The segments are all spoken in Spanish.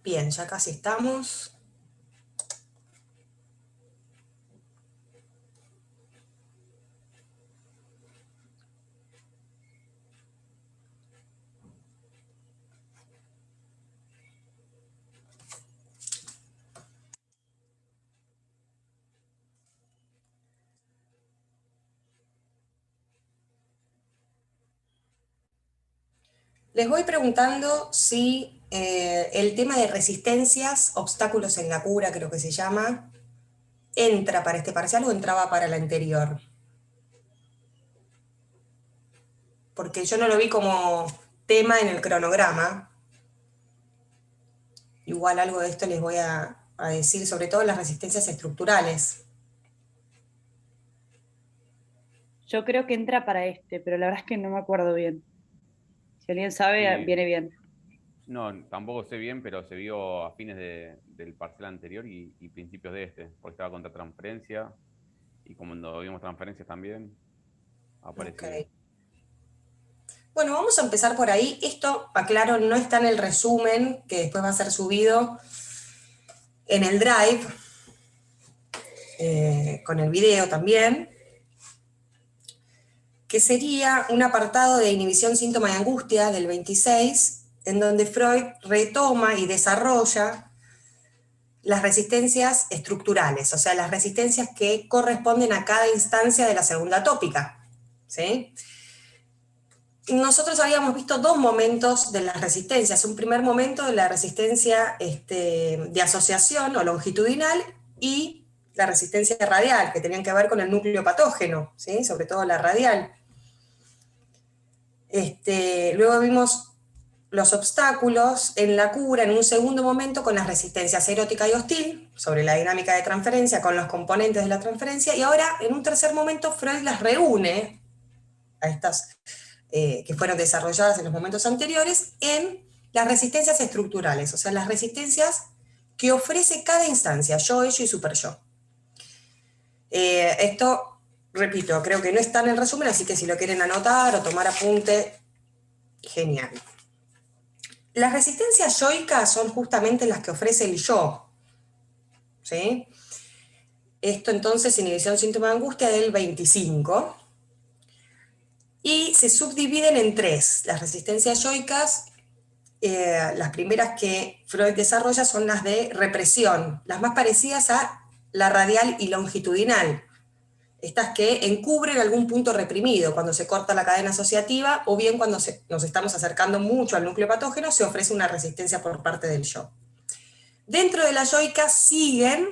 Bien, ya casi estamos. Les voy preguntando si el tema de resistencias, obstáculos en la cura, creo que se llama, entra para este parcial o entraba para el anterior. Porque yo no lo vi como tema en el cronograma. Igual algo de esto les voy a decir, sobre todo las resistencias estructurales. Yo creo que entra para este, pero la verdad es que no me acuerdo bien. Si alguien sabe, Sí, viene bien. no, tampoco sé bien, pero se vio a fines del parcial anterior y principios de este, porque estaba contra transferencia, y como cuando vimos transferencias también, aparecía. Ok. Bueno, vamos a empezar por ahí. Esto, aclaro, no está en el resumen, que después va a ser subido en el Drive, con el video también, que sería un apartado de inhibición, síntoma y angustia del 26, en donde Freud retoma y desarrolla las resistencias estructurales, o sea, las resistencias que corresponden a cada instancia de la segunda tópica, ¿sí? Nosotros habíamos visto dos momentos de las resistencias. Un primer momento de la resistencia de asociación o longitudinal y la resistencia radial, que tenían que ver con el núcleo patógeno, ¿sí? Sobre todo la radial. Luego vimos los obstáculos en la cura en un segundo momento con las resistencias erótica y hostil, sobre la dinámica de transferencia, con los componentes de la transferencia, y ahora en un tercer momento Freud las reúne a estas que fueron desarrolladas en los momentos anteriores en las resistencias estructurales, o sea, las resistencias que ofrece cada instancia, yo, ello y superyo. Esto, repito, creo que no está en el resumen, así que si lo quieren anotar o tomar apunte, genial. Las resistencias yoicas son justamente las que ofrece el yo, ¿sí? Esto entonces, inhibición, síntoma de angustia del 25. Y se subdividen en tres. Las resistencias yoicas, las primeras que Freud desarrolla son las de represión, las más parecidas a la radial y longitudinal. Estas que encubren algún punto reprimido, cuando se corta la cadena asociativa o bien cuando nos estamos acercando mucho al núcleo patógeno, se ofrece una resistencia por parte del yo. Dentro de la yoica siguen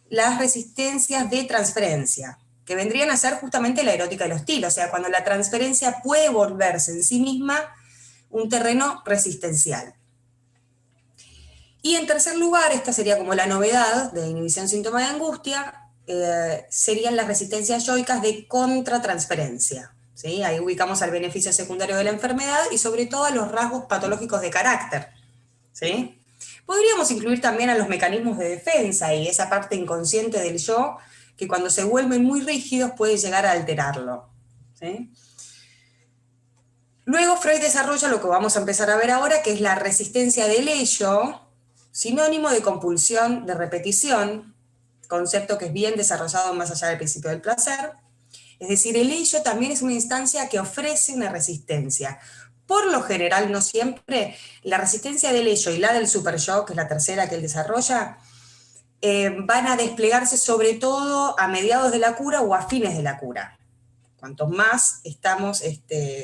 las resistencias de transferencia, que vendrían a ser justamente la erótica y el hostil, o sea, cuando la transferencia puede volverse en sí misma un terreno resistencial. Y en tercer lugar, esta sería como la novedad de inhibición, síntoma de angustia, serían las resistencias yoicas de contratransferencia. ¿Sí? Ahí ubicamos al beneficio secundario de la enfermedad y sobre todo a los rasgos patológicos de carácter. ¿Sí? Podríamos incluir también a los mecanismos de defensa y esa parte inconsciente del yo que cuando se vuelven muy rígidos puede llegar a alterarlo. ¿Sí? Luego Freud desarrolla lo que vamos a empezar a ver ahora, que es la resistencia del ello, sinónimo de compulsión de repetición, concepto que es bien desarrollado más allá del principio del placer. Es decir, el ello también es una instancia que ofrece una resistencia. Por lo general, no siempre, la resistencia del ello y la del superyo, que es la tercera que él desarrolla, van a desplegarse sobre todo a mediados de la cura o a fines de la cura. Cuanto más estamos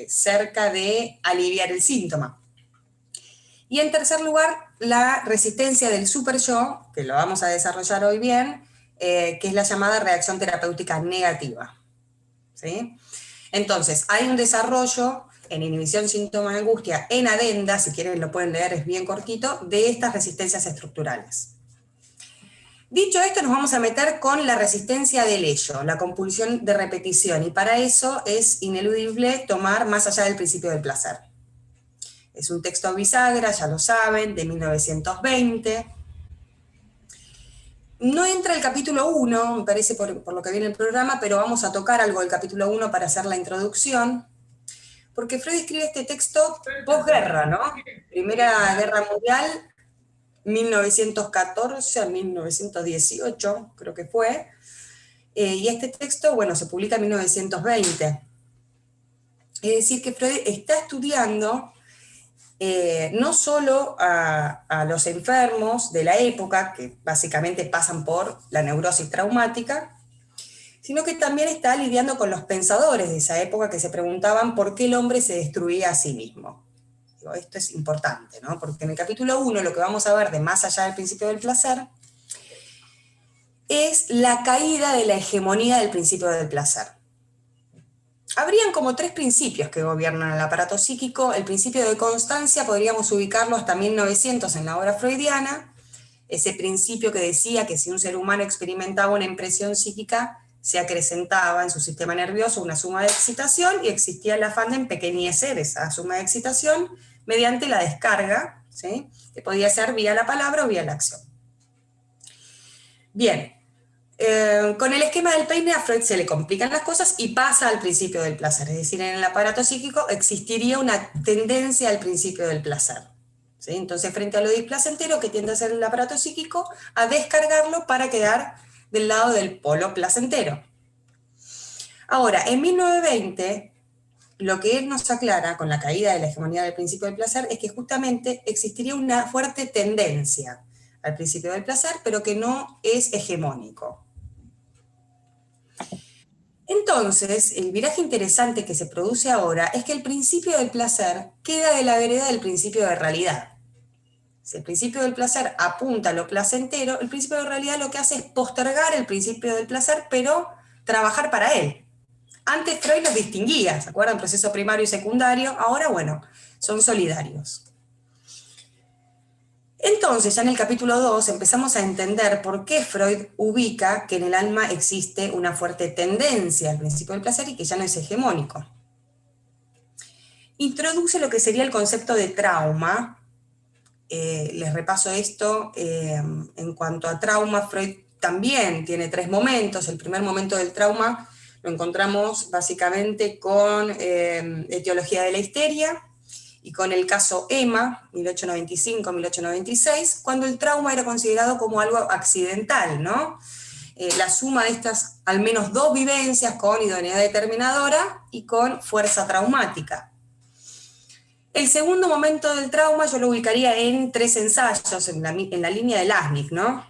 cerca de aliviar el síntoma. Y en tercer lugar, la resistencia del superyo, que lo vamos a desarrollar hoy bien, que es la llamada reacción terapéutica negativa. ¿Sí? Entonces, hay un desarrollo en inhibición, síntoma de angustia, en adenda, si quieren lo pueden leer, es bien cortito, de estas resistencias estructurales. Dicho esto, nos vamos a meter con la resistencia del ello, la compulsión de repetición, y para eso es ineludible tomar más allá del principio del placer. Es un texto bisagra, ya lo saben, de 1920. No entra el capítulo 1, me parece por lo que viene el programa, pero vamos a tocar algo del capítulo 1 para hacer la introducción, porque Freud escribe este texto posguerra, ¿no? Primera Guerra Mundial, 1914 a 1918, creo que fue, y este texto, bueno, se publica en 1920. Es decir, que Freud está estudiando no solo a los enfermos de la época, que básicamente pasan por la neurosis traumática, sino que también está lidiando con los pensadores de esa época que se preguntaban por qué el hombre se destruía a sí mismo. Digo, esto es importante, ¿no? Porque en el capítulo 1 lo que vamos a ver de Más allá del principio del placer es la caída de la hegemonía del principio del placer. Habrían como 3 principios que gobiernan el aparato psíquico. El principio de constancia podríamos ubicarlo hasta 1900 en la obra freudiana, ese principio que decía que si un ser humano experimentaba una impresión psíquica, se acrecentaba en su sistema nervioso una suma de excitación y existía el afán de empequeñecer esa suma de excitación mediante la descarga, ¿sí? Que podía ser vía la palabra o vía la acción. Bien, con el esquema del peine a Freud se le complican las cosas y pasa al principio del placer, es decir, en el aparato psíquico existiría una tendencia al principio del placer. ¿Sí? Entonces, frente a lo displacentero que tiende a hacer el aparato psíquico, a descargarlo para quedar del lado del polo placentero. Ahora, en 1920, lo que él nos aclara con la caída de la hegemonía del principio del placer es que justamente existiría una fuerte tendencia al principio del placer, pero que no es hegemónico. Entonces, el viraje interesante que se produce ahora es que el principio del placer queda de la vereda del principio de realidad. Si el principio del placer apunta a lo placentero, el principio de realidad lo que hace es postergar el principio del placer, pero trabajar para él. Antes Freud los distinguía, ¿se acuerdan? Proceso primario y secundario, ahora, bueno, son solidarios. Entonces, ya en el capítulo 2 empezamos a entender por qué Freud ubica que en el alma existe una fuerte tendencia al principio del placer y que ya no es hegemónico. Introduce lo que sería el concepto de trauma. Les repaso esto. En cuanto a trauma, Freud también tiene 3 momentos. El primer momento del trauma lo encontramos básicamente con etiología de la histeria, y con el caso Emma, 1895-1896, cuando el trauma era considerado como algo accidental, ¿no? La suma de estas al menos 2 vivencias con idoneidad determinadora y con fuerza traumática. El segundo momento del trauma yo lo ubicaría en 3 ensayos, en la línea de Lasnik, ¿no?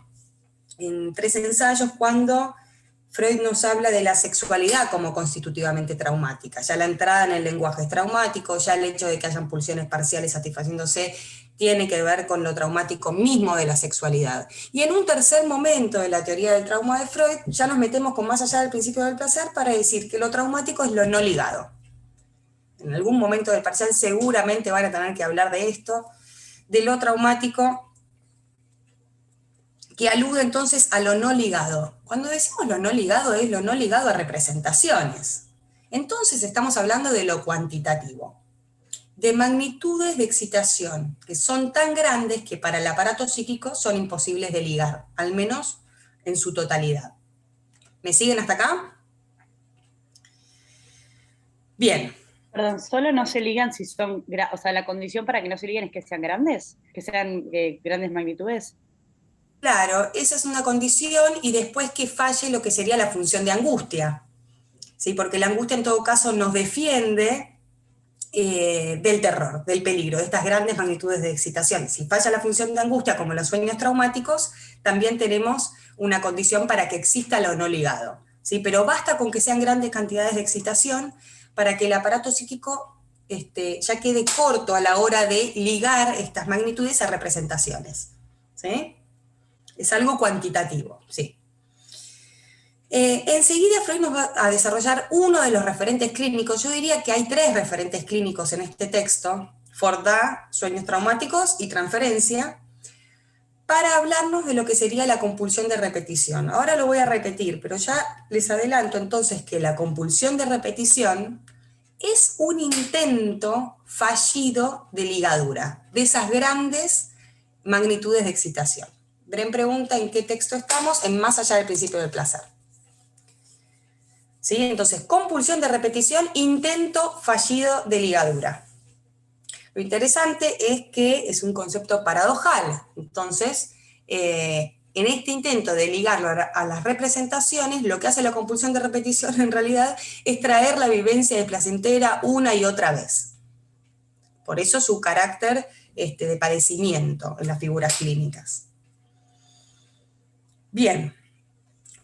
En 3 ensayos cuando Freud nos habla de la sexualidad como constitutivamente traumática. Ya la entrada en el lenguaje es traumático, ya el hecho de que hayan pulsiones parciales satisfaciéndose tiene que ver con lo traumático mismo de la sexualidad. Y en un tercer momento de la teoría del trauma de Freud, ya nos metemos con más allá del principio del placer para decir que lo traumático es lo no ligado. En algún momento del parcial seguramente van a tener que hablar de esto, de lo traumático, que alude entonces a lo no ligado. Cuando decimos lo no ligado, es lo no ligado a representaciones. Entonces estamos hablando de lo cuantitativo, de magnitudes de excitación, que son tan grandes que para el aparato psíquico son imposibles de ligar, al menos en su totalidad. ¿Me siguen hasta acá? Bien. Perdón, solo no se ligan si son, o sea, la condición para que no se liguen es que sean grandes, que sean grandes magnitudes. Claro, esa es una condición, y después que falle lo que sería la función de angustia, ¿sí? Porque la angustia en todo caso nos defiende del terror, del peligro, de estas grandes magnitudes de excitación. Si falla la función de angustia, como los sueños traumáticos, también tenemos una condición para que exista lo no ligado, ¿sí? Pero basta con que sean grandes cantidades de excitación para que el aparato psíquico ya quede corto a la hora de ligar estas magnitudes a representaciones, ¿sí? Es algo cuantitativo, sí. Enseguida Freud nos va a desarrollar uno de los referentes clínicos. Yo diría que hay 3 referentes clínicos en este texto: Fordá, sueños traumáticos y transferencia, para hablarnos de lo que sería la compulsión de repetición. Ahora lo voy a repetir, pero ya les adelanto entonces que la compulsión de repetición es un intento fallido de ligadura, de esas grandes magnitudes de excitación. Bren pregunta en qué texto estamos, en Más allá del principio del placer. ¿Sí? Entonces, compulsión de repetición, intento fallido de ligadura. Lo interesante es que es un concepto paradojal. Entonces, en este intento de ligarlo a las representaciones, lo que hace la compulsión de repetición en realidad es traer la vivencia de placentera una y otra vez. Por eso su carácter de padecimiento en las figuras clínicas. Bien,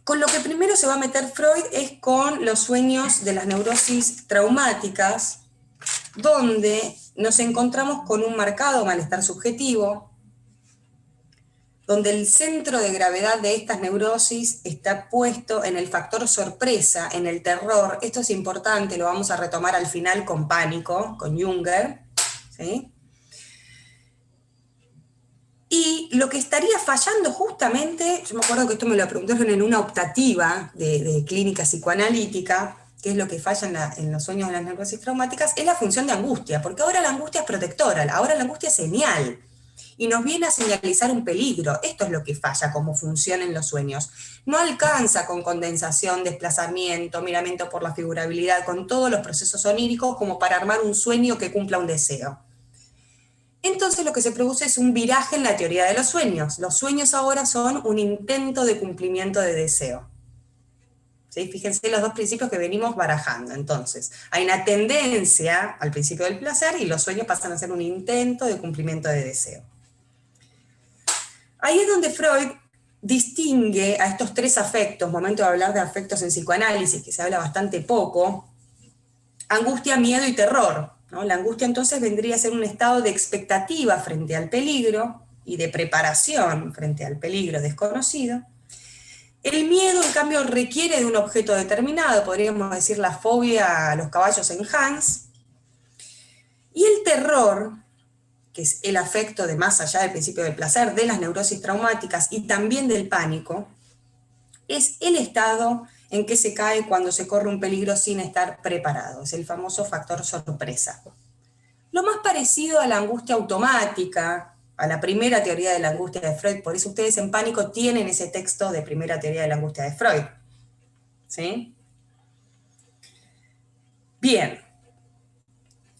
con lo que primero se va a meter Freud es con los sueños de las neurosis traumáticas, donde nos encontramos con un marcado malestar subjetivo, donde el centro de gravedad de estas neurosis está puesto en el factor sorpresa, en el terror. Esto es importante, lo vamos a retomar al final con Pánico, con Junger, ¿sí? Y lo que estaría fallando justamente, yo me acuerdo que esto me lo preguntaron en una optativa de clínica psicoanalítica, qué es lo que falla en los sueños de las neurosis traumáticas, es la función de angustia, porque ahora la angustia es protectora, ahora la angustia es señal, y nos viene a señalizar un peligro. Esto es lo que falla como función en los sueños. No alcanza con condensación, desplazamiento, miramiento por la figurabilidad, con todos los procesos oníricos como para armar un sueño que cumpla un deseo. Entonces lo que se produce es un viraje en la teoría de los sueños. Los sueños ahora son un intento de cumplimiento de deseo. ¿Sí? Fíjense los dos principios que venimos barajando. Entonces, hay una tendencia al principio del placer y los sueños pasan a ser un intento de cumplimiento de deseo. Ahí es donde Freud distingue a estos tres afectos, momento de hablar de afectos en psicoanálisis, que se habla bastante poco, angustia, miedo y terror, ¿no? La angustia entonces vendría a ser un estado de expectativa frente al peligro y de preparación frente al peligro desconocido. El miedo, en cambio, requiere de un objeto determinado, podríamos decir la fobia a los caballos en Hans. Y el terror, que es el afecto de más allá del principio del placer, de las neurosis traumáticas y también del pánico, es el estado en que se cae cuando se corre un peligro sin estar preparado, es el famoso factor sorpresa. Lo más parecido a la angustia automática, a la primera teoría de la angustia de Freud, por eso ustedes en Pánico tienen ese texto de primera teoría de la angustia de Freud. ¿Sí? Bien.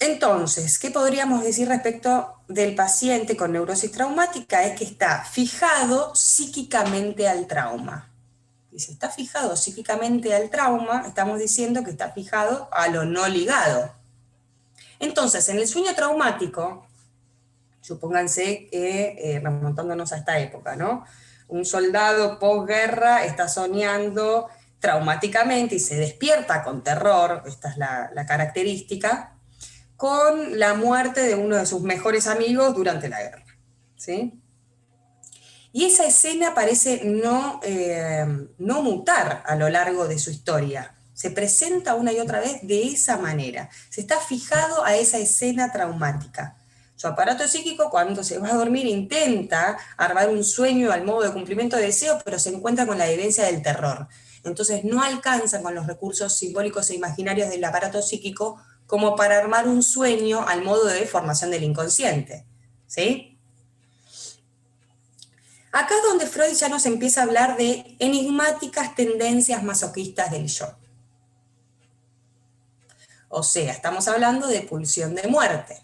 Entonces, ¿qué podríamos decir respecto del paciente con neurosis traumática? Es que está fijado psíquicamente al trauma. Y si está fijado psíquicamente al trauma, estamos diciendo que está fijado a lo no ligado. Entonces, en el sueño traumático, supónganse que, remontándonos a esta época, ¿no? Un soldado posguerra está soñando traumáticamente y se despierta con terror, esta es la característica, con la muerte de uno de sus mejores amigos durante la guerra, ¿sí? Y esa escena parece no mutar a lo largo de su historia. Se presenta una y otra vez de esa manera. Se está fijado a esa escena traumática. Su aparato psíquico, cuando se va a dormir, intenta armar un sueño al modo de cumplimiento de deseo, pero se encuentra con la evidencia del terror. Entonces no alcanza con los recursos simbólicos e imaginarios del aparato psíquico como para armar un sueño al modo de formación del inconsciente. ¿Sí? Acá es donde Freud ya nos empieza a hablar de enigmáticas tendencias masoquistas del yo. O sea, estamos hablando de pulsión de muerte.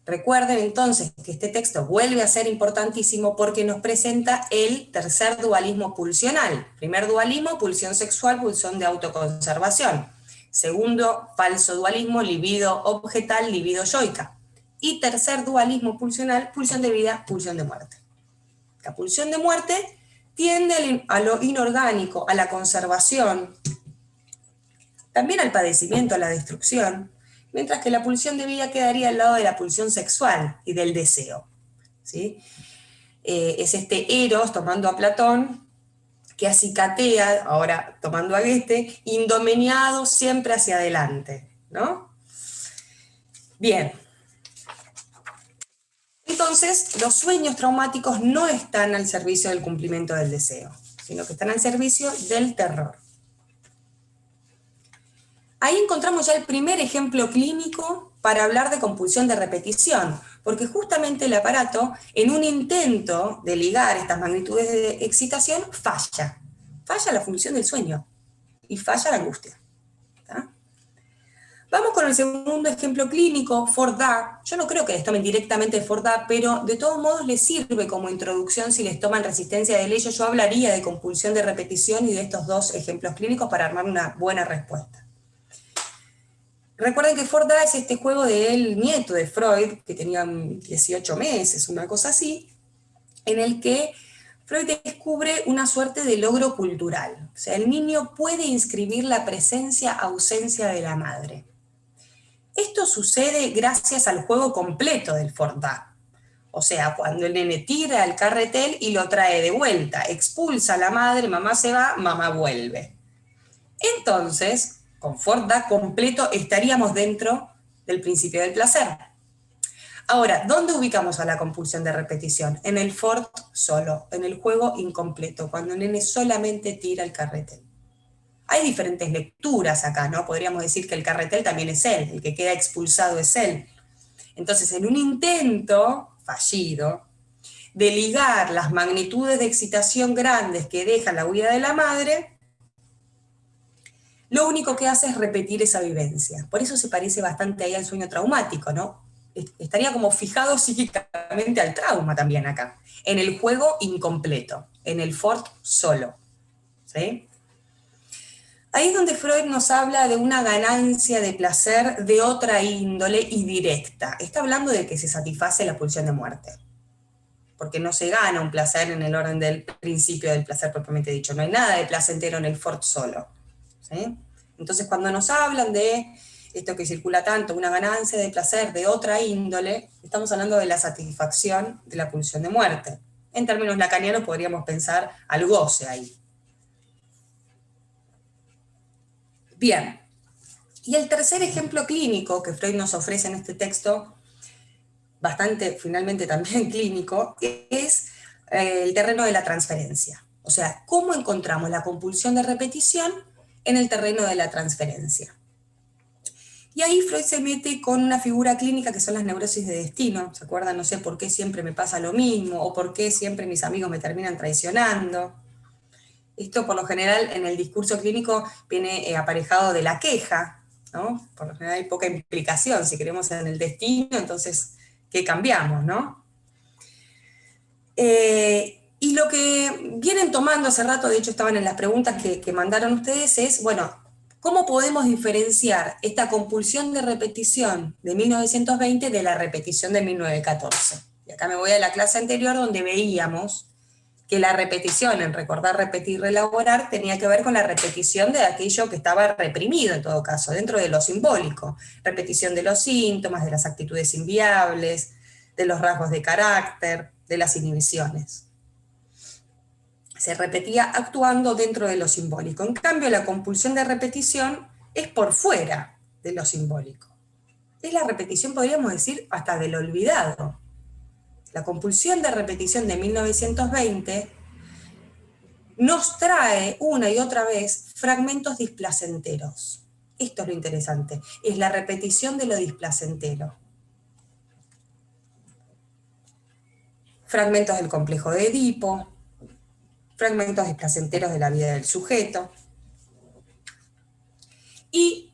Recuerden entonces que este texto vuelve a ser importantísimo porque nos presenta el tercer dualismo pulsional. Primer dualismo, pulsión sexual, pulsión de autoconservación. Segundo, falso dualismo, libido objetal, libido yoica. Y tercer dualismo pulsional, pulsión de vida, pulsión de muerte. La pulsión de muerte tiende a lo inorgánico, a la conservación, también al padecimiento, a la destrucción, mientras que la pulsión de vida quedaría al lado de la pulsión sexual y del deseo. ¿Sí? Es este Eros, tomando a Platón, que acicatea, ahora tomando a Goethe, indomeniado siempre hacia adelante, ¿no? Bien. Entonces, los sueños traumáticos no están al servicio del cumplimiento del deseo, sino que están al servicio del terror. Ahí encontramos ya el primer ejemplo clínico para hablar de compulsión de repetición, porque justamente el aparato, en un intento de ligar estas magnitudes de excitación, falla la función del sueño y falla la angustia. ¿Tá? Vamos con el segundo ejemplo clínico, Ford-Da. Yo no creo que les tomen directamente Ford-Da, pero de todos modos les sirve como introducción si les toman resistencia de Leyo. Yo hablaría de compulsión de repetición y de estos dos ejemplos clínicos para armar una buena respuesta. Recuerden que Ford-Da es este juego del nieto de Freud, que tenía 18 meses, una cosa así, en el que Freud descubre una suerte de logro cultural. O sea, el niño puede inscribir la presencia-ausencia de la madre. Esto sucede gracias al juego completo del Ford-Da. O sea, cuando el nene tira el carretel y lo trae de vuelta, expulsa a la madre, mamá se va, mamá vuelve. Entonces, con Ford-Da completo estaríamos dentro del principio del placer. Ahora, ¿dónde ubicamos a la compulsión de repetición? En el Ford solo, en el juego incompleto, cuando el nene solamente tira el carretel. Hay diferentes lecturas acá, ¿no? Podríamos decir que el carretel también es él, el que queda expulsado es él. Entonces, en un intento fallido de ligar las magnitudes de excitación grandes que deja la huida de la madre, lo único que hace es repetir esa vivencia. Por eso se parece bastante ahí al sueño traumático, ¿no? Estaría como fijado psíquicamente al trauma también acá, en el juego incompleto, en el Ford solo, ¿sí? Ahí es donde Freud nos habla de una ganancia de placer de otra índole y directa. Está hablando de que se satisface la pulsión de muerte, porque no se gana un placer en el orden del principio del placer propiamente dicho. No hay nada de placentero en el Ford solo, ¿sí? Entonces, cuando nos hablan de esto que circula tanto, una ganancia de placer de otra índole, estamos hablando de la satisfacción de la pulsión de muerte. En términos lacanianos podríamos pensar al goce ahí. Bien, y el tercer ejemplo clínico que Freud nos ofrece en este texto, bastante finalmente también clínico, es el terreno de la transferencia. O sea, ¿cómo encontramos la compulsión de repetición en el terreno de la transferencia? Y ahí Freud se mete con una figura clínica que son las neurosis de destino. ¿Se acuerdan? No sé por qué siempre me pasa lo mismo, o por qué siempre mis amigos me terminan traicionando. Esto por lo general en el discurso clínico viene aparejado de la queja, ¿no? Por lo general hay poca implicación, si queremos en el destino, entonces, ¿qué cambiamos, no? Y lo que vienen tomando hace rato, de hecho estaban en las preguntas que mandaron ustedes, es, bueno, ¿cómo podemos diferenciar esta compulsión de repetición de 1920 de la repetición de 1914? Y acá me voy a la clase anterior donde veíamos que la repetición, en recordar, repetir, reelaborar, tenía que ver con la repetición de aquello que estaba reprimido en todo caso, dentro de lo simbólico. Repetición de los síntomas, de las actitudes inviables, de los rasgos de carácter, de las inhibiciones. Se repetía actuando dentro de lo simbólico. En cambio, la compulsión de repetición es por fuera de lo simbólico. Es la repetición, podríamos decir, hasta del olvidado. La compulsión de repetición de 1920 nos trae una y otra vez fragmentos displacenteros. Esto es lo interesante, es la repetición de lo displacentero. Fragmentos del complejo de Edipo, fragmentos displacenteros de la vida del sujeto. Y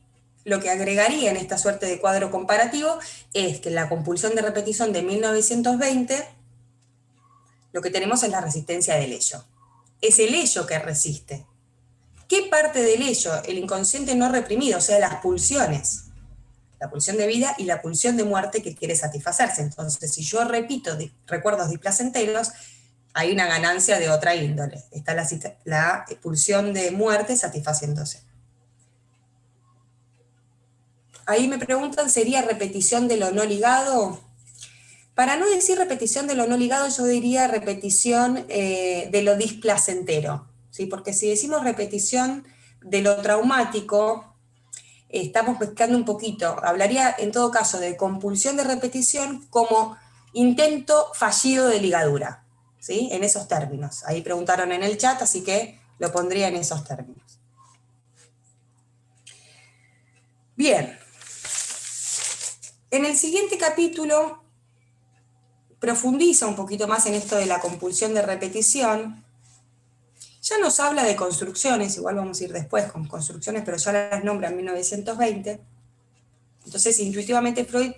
lo que agregaría en esta suerte de cuadro comparativo es que en la compulsión de repetición de 1920 lo que tenemos es la resistencia del ello. Es el ello que resiste. ¿Qué parte del ello? El inconsciente no reprimido, o sea, las pulsiones. La pulsión de vida y la pulsión de muerte que quiere satisfacerse. Entonces, si yo repito recuerdos displacenteros, hay una ganancia de otra índole. Está la pulsión de muerte satisfaciéndose. Ahí me preguntan, ¿sería repetición de lo no ligado? Para no decir repetición de lo no ligado, yo diría repetición de lo displacentero, ¿sí? Porque si decimos repetición de lo traumático, estamos pescando un poquito. Hablaría en todo caso de compulsión de repetición como intento fallido de ligadura, ¿sí? En esos términos. Ahí preguntaron en el chat, así que lo pondría en esos términos. Bien. En el siguiente capítulo profundiza un poquito más en esto de la compulsión de repetición. Ya nos habla de construcciones, igual vamos a ir después con construcciones, pero ya las nombra en 1920. Entonces, intuitivamente Freud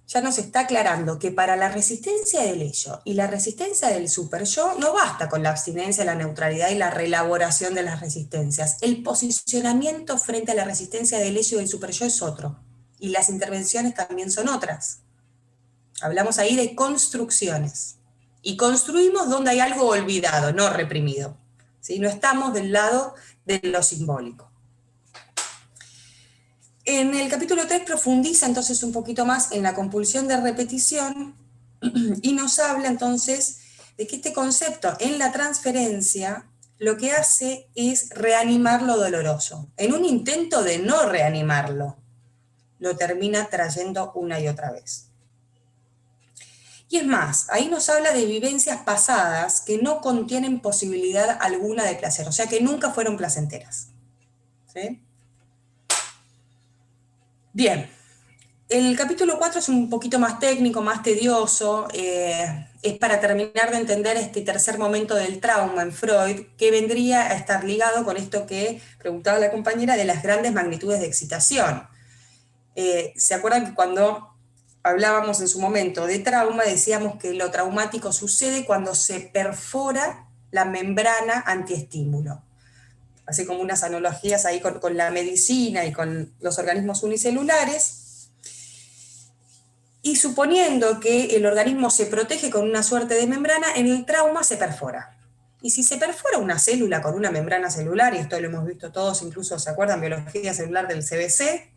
ya nos está aclarando que para la resistencia del ello y la resistencia del superyo no basta con la abstinencia, la neutralidad y la reelaboración de las resistencias. El posicionamiento frente a la resistencia del ello y del superyo es otro, y las intervenciones también son otras. Hablamos ahí de construcciones, y construimos donde hay algo olvidado, no reprimido, ¿sí? No estamos del lado de lo simbólico. En el capítulo 3 profundiza entonces un poquito más en la compulsión de repetición y nos habla entonces de que este concepto en la transferencia lo que hace es reanimar lo doloroso. En un intento de no reanimarlo, lo termina trayendo una y otra vez. Y es más, ahí nos habla de vivencias pasadas que no contienen posibilidad alguna de placer, o sea que nunca fueron placenteras. ¿Sí? Bien, el capítulo 4 es un poquito más técnico, más tedioso, es para terminar de entender este tercer momento del trauma en Freud, que vendría a estar ligado con esto que preguntaba la compañera de las grandes magnitudes de excitación. ¿Se acuerdan que cuando hablábamos en su momento de trauma, decíamos que lo traumático sucede cuando se perfora la membrana antiestímulo? Así como unas analogías ahí con la medicina y con los organismos unicelulares. Y suponiendo que el organismo se protege con una suerte de membrana, en el trauma se perfora. Y si se perfora una célula con una membrana celular, y esto lo hemos visto todos, incluso se acuerdan, biología celular del CBC,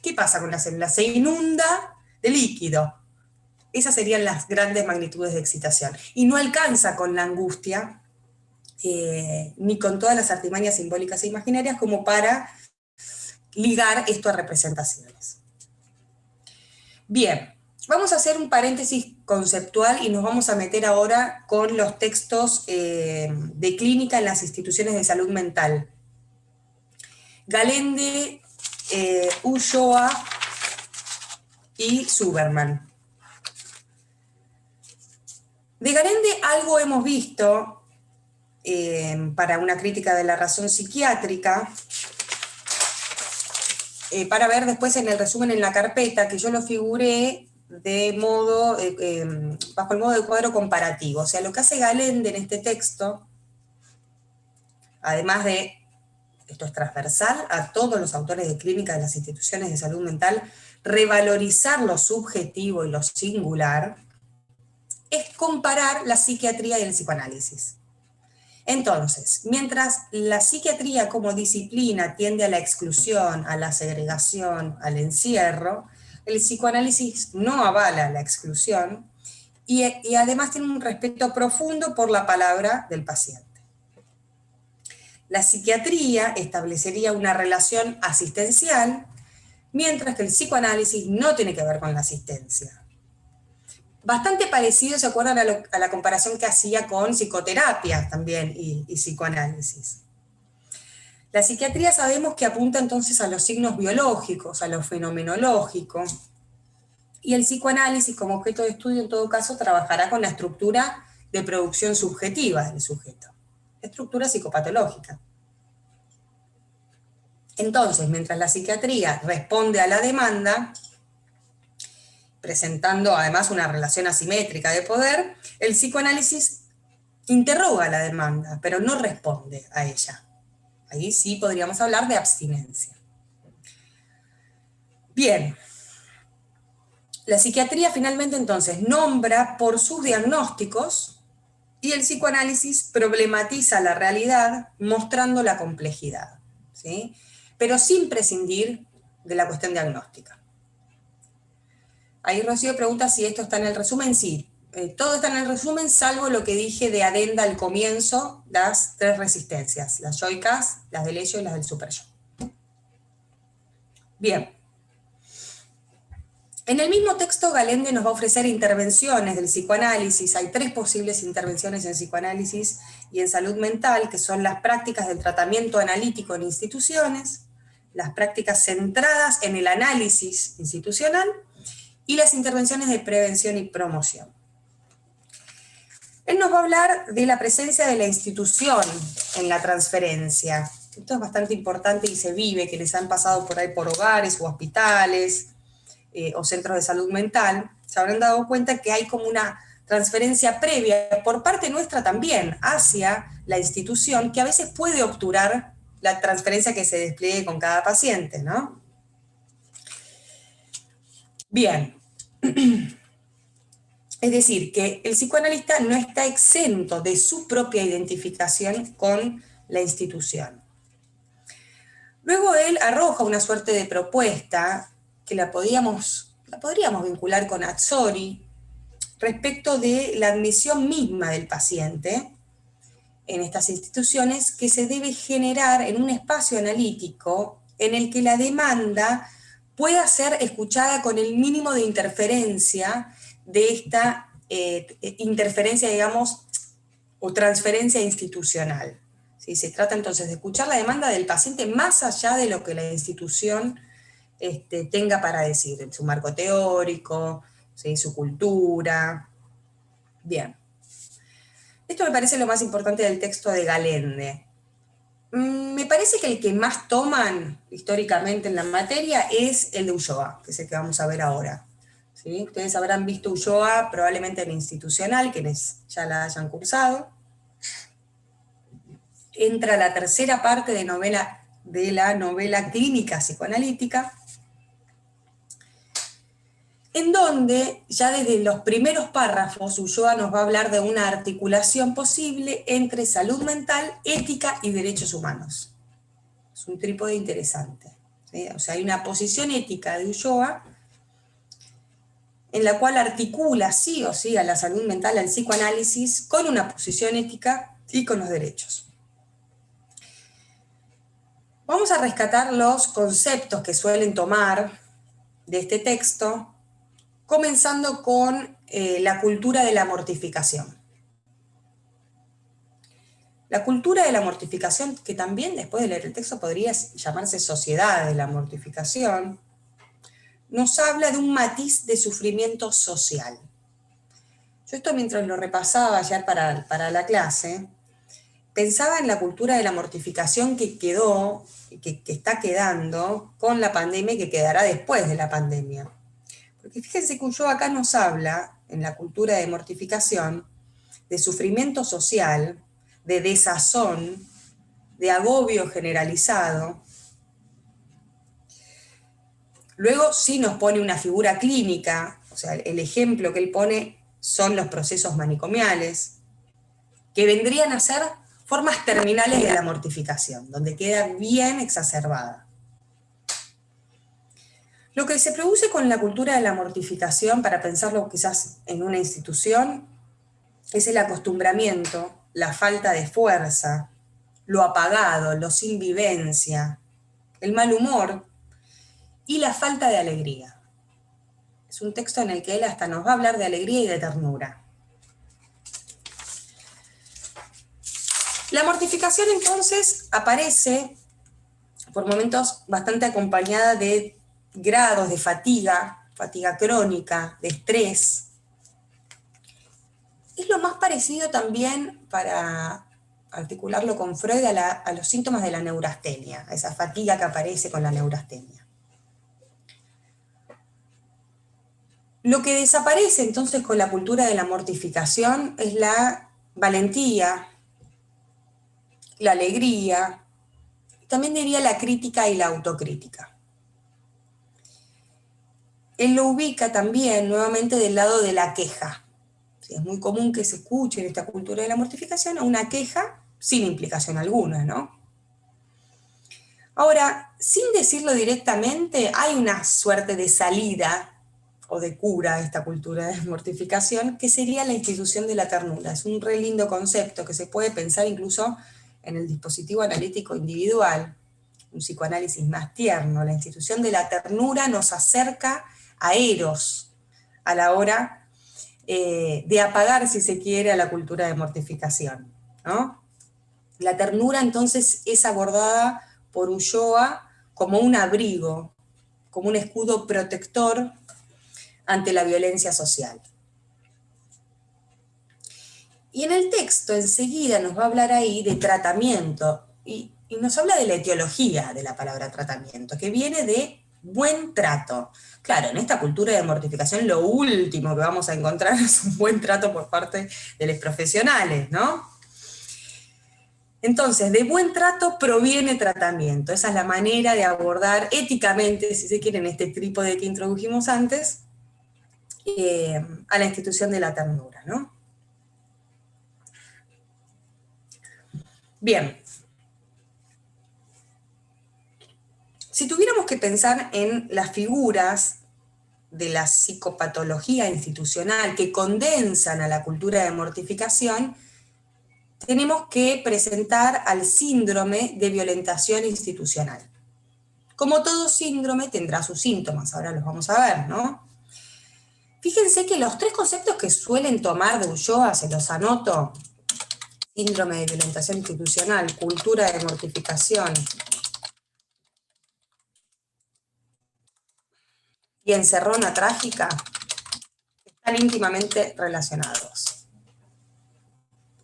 ¿qué pasa con la célula? Se inunda de líquido. Esas serían las grandes magnitudes de excitación. Y no alcanza con la angustia, ni con todas las artimañas simbólicas e imaginarias como para ligar esto a representaciones. Bien, vamos a hacer un paréntesis conceptual y nos vamos a meter ahora con los textos de clínica en las instituciones de salud mental. Galende, Ulloa y Zuberman. De Galende algo hemos visto para una crítica de la razón psiquiátrica, para ver después en el resumen en la carpeta, que yo lo figuré de modo, bajo el modo de cuadro comparativo. O sea, lo que hace Galende en este texto, además de, esto es transversal a todos los autores de clínica de las instituciones de salud mental, revalorizar lo subjetivo y lo singular, es comparar la psiquiatría y el psicoanálisis. Entonces, mientras la psiquiatría como disciplina tiende a la exclusión, a la segregación, al encierro, el psicoanálisis no avala la exclusión y además tiene un respeto profundo por la palabra del paciente. La psiquiatría establecería una relación asistencial, mientras que el psicoanálisis no tiene que ver con la asistencia. Bastante parecido, ¿se acuerdan a la comparación que hacía con psicoterapia también y psicoanálisis? La psiquiatría sabemos que apunta entonces a los signos biológicos, a lo fenomenológico, y el psicoanálisis como objeto de estudio en todo caso trabajará con la estructura de producción subjetiva del sujeto, estructura psicopatológica. Entonces, mientras la psiquiatría responde a la demanda, presentando además una relación asimétrica de poder, el psicoanálisis interroga la demanda, pero no responde a ella. Ahí sí podríamos hablar de abstinencia. Bien, la psiquiatría finalmente entonces nombra por sus diagnósticos y el psicoanálisis problematiza la realidad mostrando la complejidad, ¿sí? Pero sin prescindir de la cuestión diagnóstica. Ahí Rocío pregunta si esto está en el resumen. Sí, todo está en el resumen, salvo lo que dije de adenda al comienzo, las tres resistencias, las yoicas, las del ello y las del superyo. Bien. En el mismo texto, Galende nos va a ofrecer intervenciones del psicoanálisis. Hay tres posibles intervenciones en psicoanálisis y en salud mental, que son las prácticas del tratamiento analítico en instituciones, las prácticas centradas en el análisis institucional, y las intervenciones de prevención y promoción. Él nos va a hablar de la presencia de la institución en la transferencia. Esto es bastante importante y se vive, que les han pasado por ahí por hogares o hospitales o centros de salud mental, se habrán dado cuenta que hay como una transferencia previa por parte nuestra también hacia la institución que a veces puede obturar la transferencia que se despliegue con cada paciente, ¿no? Bien. Es decir, que el psicoanalista no está exento de su propia identificación con la institución. Luego él arroja una suerte de propuesta que la podríamos vincular con Azzori respecto de la admisión misma del paciente en estas instituciones, que se debe generar en un espacio analítico en el que la demanda pueda ser escuchada con el mínimo de interferencia de esta interferencia, digamos, o transferencia institucional. ¿Sí? Se trata entonces de escuchar la demanda del paciente más allá de lo que la institución tenga para decir, su marco teórico, ¿sí? Su cultura. Bien. Esto me parece lo más importante del texto de Galende. Me parece que el que más toman históricamente en la materia es el de Ulloa, que es el que vamos a ver ahora. ¿Sí? Ustedes habrán visto Ulloa probablemente en institucional, quienes ya la hayan cursado. Entra la tercera parte de la novela clínica psicoanalítica, en donde ya desde los primeros párrafos Ulloa nos va a hablar de una articulación posible entre salud mental, ética y derechos humanos. Es un trípode interesante, ¿sí? O sea, hay una posición ética de Ulloa en la cual articula sí o sí a la salud mental, al psicoanálisis, con una posición ética y con los derechos. Vamos a rescatar los conceptos que suelen tomar de este texto, comenzando con la cultura de la mortificación. La cultura de la mortificación, que también después de leer el texto podría llamarse sociedad de la mortificación, nos habla de un matiz de sufrimiento social. Yo esto mientras lo repasaba ayer para la clase, pensaba en la cultura de la mortificación que quedó, que está quedando con la pandemia y que quedará después de la pandemia. Porque fíjense que Ulloa acá nos habla, en la cultura de mortificación, de sufrimiento social, de desazón, de agobio generalizado. Luego sí nos pone una figura clínica, o sea, el ejemplo que él pone son los procesos manicomiales, que vendrían a ser formas terminales de la mortificación, donde queda bien exacerbada. Lo que se produce con la cultura de la mortificación, para pensarlo quizás en una institución, es el acostumbramiento, la falta de fuerza, lo apagado, lo sin vivencia, el mal humor y la falta de alegría. Es un texto en el que él hasta nos va a hablar de alegría y de ternura. La mortificación entonces aparece por momentos bastante acompañada de grados de fatiga, fatiga crónica, de estrés. Es lo más parecido también, para articularlo con Freud, a los síntomas de la neurastenia, a esa fatiga que aparece con la neurastenia. Lo que desaparece entonces con la cultura de la mortificación es la valentía, la alegría, también diría la crítica y la autocrítica. Él lo ubica también nuevamente del lado de la queja. Es muy común que se escuche en esta cultura de la mortificación a una queja sin implicación alguna, ¿no? Ahora, sin decirlo directamente, hay una suerte de salida o de cura a esta cultura de mortificación, que sería la institución de la ternura. Es un re lindo concepto que se puede pensar incluso en el dispositivo analítico individual, un psicoanálisis más tierno. La institución de la ternura nos acerca a Eros a la hora de apagar, si se quiere, a la cultura de mortificación, ¿no? La ternura entonces es abordada por Ulloa como un abrigo, como un escudo protector ante la violencia social. Y en el texto enseguida nos va a hablar ahí de tratamiento, y y nos habla de la etiología de la palabra tratamiento, que viene de buen trato. Claro, en esta cultura de mortificación lo último que vamos a encontrar es un buen trato por parte de los profesionales, ¿no? Entonces, de buen trato proviene tratamiento. Esa es la manera de abordar éticamente, si se quiere, en este trípode que introdujimos antes, a la institución de la ternura, ¿no? Bien. Si tuviéramos que pensar en las figuras de la psicopatología institucional que condensan a la cultura de mortificación, tenemos que presentar al síndrome de violentación institucional. Como todo síndrome tendrá sus síntomas, ahora los vamos a ver, ¿no? Fíjense que los tres conceptos que suelen tomar de Ulloa, se los anoto: síndrome de violentación institucional, cultura de mortificación y encerrona trágica, están íntimamente relacionados.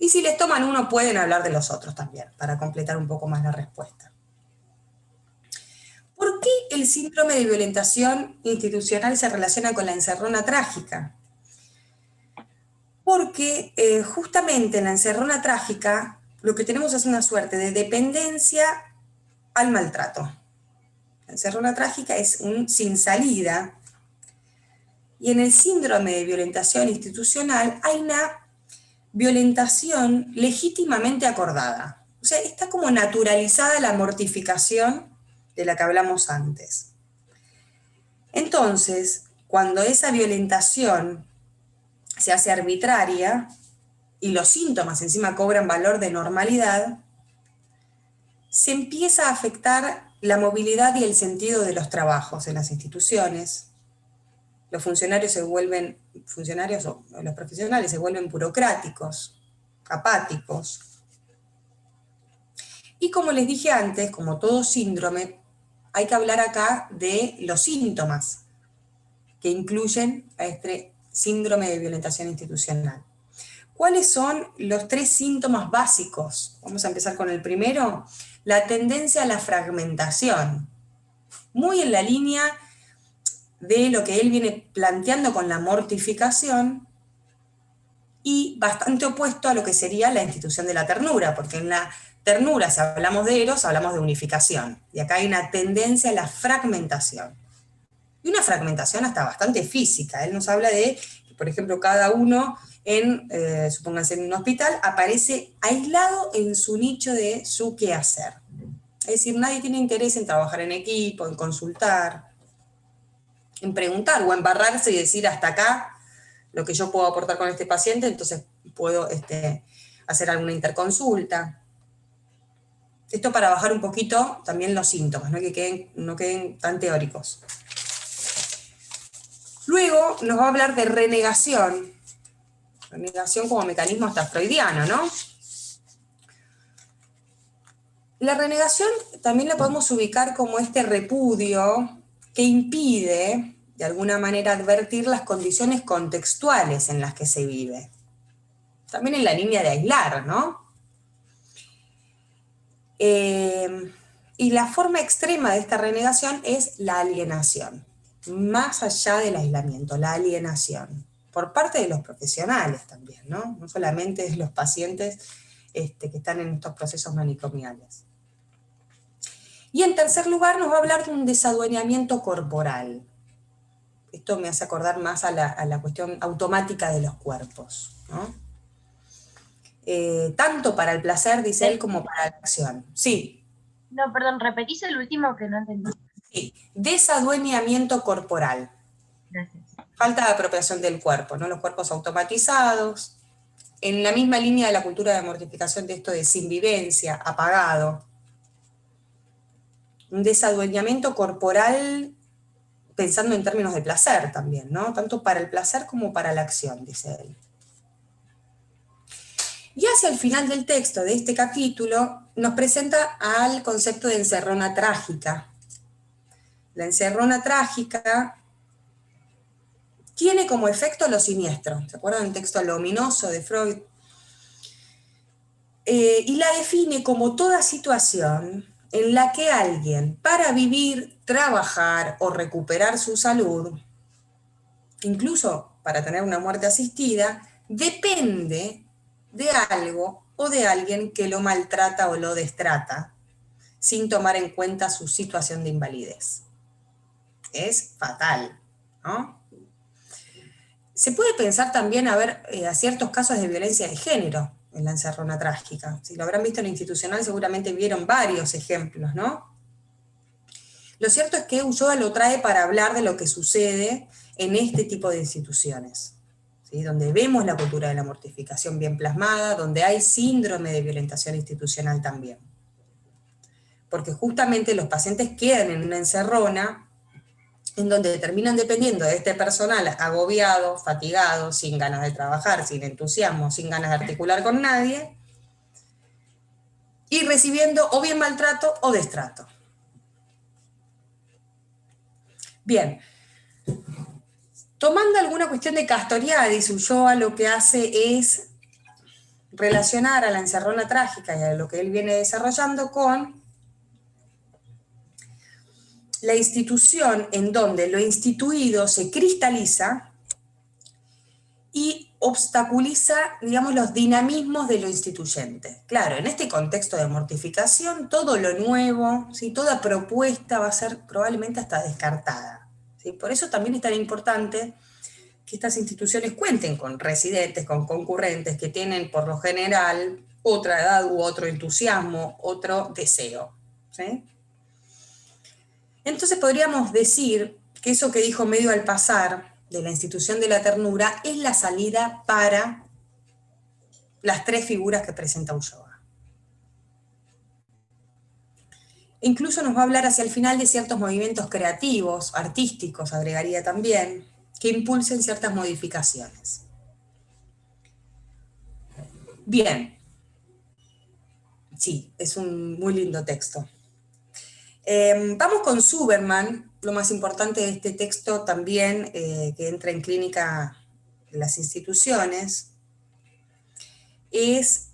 Y si les toman uno, pueden hablar de los otros también, para completar un poco más la respuesta. ¿Por qué el síndrome de violentación institucional se relaciona con la encerrona trágica? Porque justamente en la encerrona trágica lo que tenemos es una suerte de dependencia al maltrato. La encerrona trágica es un sin salida, y en el síndrome de violentación institucional hay una violentación legítimamente acordada. O sea, está como naturalizada la mortificación de la que hablamos antes. Entonces, cuando esa violentación se hace arbitraria y los síntomas encima cobran valor de normalidad, se empieza a afectar la movilidad y el sentido de los trabajos en las instituciones. Los funcionarios se vuelven, o los profesionales se vuelven burocráticos, apáticos. Y como les dije antes, como todo síndrome, hay que hablar acá de los síntomas que incluyen a este síndrome de violentación institucional. ¿Cuáles son los tres síntomas básicos? Vamos a empezar con el primero: la tendencia a la fragmentación, muy en la línea de lo que él viene planteando con la mortificación y bastante opuesto a lo que sería la institución de la ternura, porque en la ternura, si hablamos de eros, hablamos de unificación, y acá hay una tendencia a la fragmentación. Y una fragmentación hasta bastante física. Él nos habla de, por ejemplo, cada uno supónganse en un hospital, aparece aislado en su nicho de su quehacer. Es decir, nadie tiene interés en trabajar en equipo, en consultar, en preguntar o embarrarse y decir hasta acá lo que yo puedo aportar con este paciente, entonces puedo hacer alguna interconsulta. Esto para bajar un poquito también los síntomas, ¿no? Que no queden tan teóricos. Luego nos va a hablar de renegación. Renegación como mecanismo hasta freudiano, ¿no? La renegación también la podemos ubicar como este repudio que impide, de alguna manera, advertir las condiciones contextuales en las que se vive. También en la línea de aislar, ¿no? Y la forma extrema de esta renegación es la alienación, más allá del aislamiento, la alienación, por parte de los profesionales también, ¿no? No solamente de los pacientes que están en estos procesos manicomiales. Y en tercer lugar nos va a hablar de un desadueñamiento corporal. Esto me hace acordar más a la cuestión automática de los cuerpos, ¿no? Tanto para el placer, dice él, como para la acción. Sí. No, perdón, repetís el último que no entendí. Sí, desadueñamiento corporal. Gracias. Falta de apropiación del cuerpo, ¿no? Los cuerpos automatizados, en la misma línea de la cultura de mortificación de esto de sin vivencia, apagado. Un desadueñamiento corporal pensando en términos de placer también, ¿no? Tanto para el placer como para la acción, dice él. Y hacia el final del texto de este capítulo nos presenta al concepto de encerrona trágica. La encerrona trágica tiene como efecto lo siniestro. ¿Se acuerdan del texto Lo ominoso de Freud? y la define como toda situación en la que alguien, para vivir, trabajar o recuperar su salud, incluso para tener una muerte asistida, depende de algo o de alguien que lo maltrata o lo destrata, sin tomar en cuenta su situación de invalidez. Es fatal, ¿no? Se puede pensar también a ciertos casos de violencia de género en la encerrona trágica. Si lo habrán visto en lo institucional, seguramente vieron varios ejemplos, ¿no? Lo cierto es que Ulloa lo trae para hablar de lo que sucede en este tipo de instituciones, ¿sí? Donde vemos la cultura de la mortificación bien plasmada, donde hay síndrome de violentación institucional también. Porque justamente los pacientes quedan en una encerrona en donde terminan dependiendo de este personal agobiado, fatigado, sin ganas de trabajar, sin entusiasmo, sin ganas de articular con nadie, y recibiendo o bien maltrato o destrato. Bien, tomando alguna cuestión de Castoriadis, Ulloa lo que hace es relacionar a la encerrona trágica y a lo que él viene desarrollando con la institución en donde lo instituido se cristaliza y obstaculiza, digamos, los dinamismos de lo instituyente. Claro, en este contexto de mortificación, todo lo nuevo, ¿sí? Toda propuesta va a ser probablemente hasta descartada, ¿sí? Por eso también es tan importante que estas instituciones cuenten con residentes, con concurrentes que tienen por lo general otra edad u otro entusiasmo, otro deseo, ¿sí? Entonces podríamos decir que eso que dijo medio al pasar de la institución de la ternura es la salida para las tres figuras que presenta Ulloa. Incluso nos va a hablar hacia el final de ciertos movimientos creativos, artísticos, agregaría también, que impulsen ciertas modificaciones. Bien, sí, es un muy lindo texto. Vamos con Suberman, lo más importante de este texto también, que entra en clínica de las instituciones, es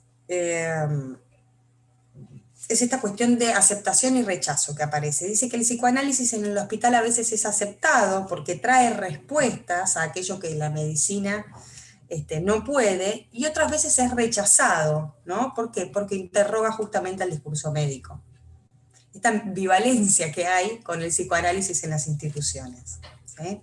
esta cuestión de aceptación y rechazo que aparece. Dice que el psicoanálisis en el hospital a veces es aceptado porque trae respuestas a aquello que la medicina no puede, y otras veces es rechazado, ¿no? ¿Por qué? Porque interroga justamente al discurso médico. Esta ambivalencia que hay con el psicoanálisis en las instituciones, ¿sí?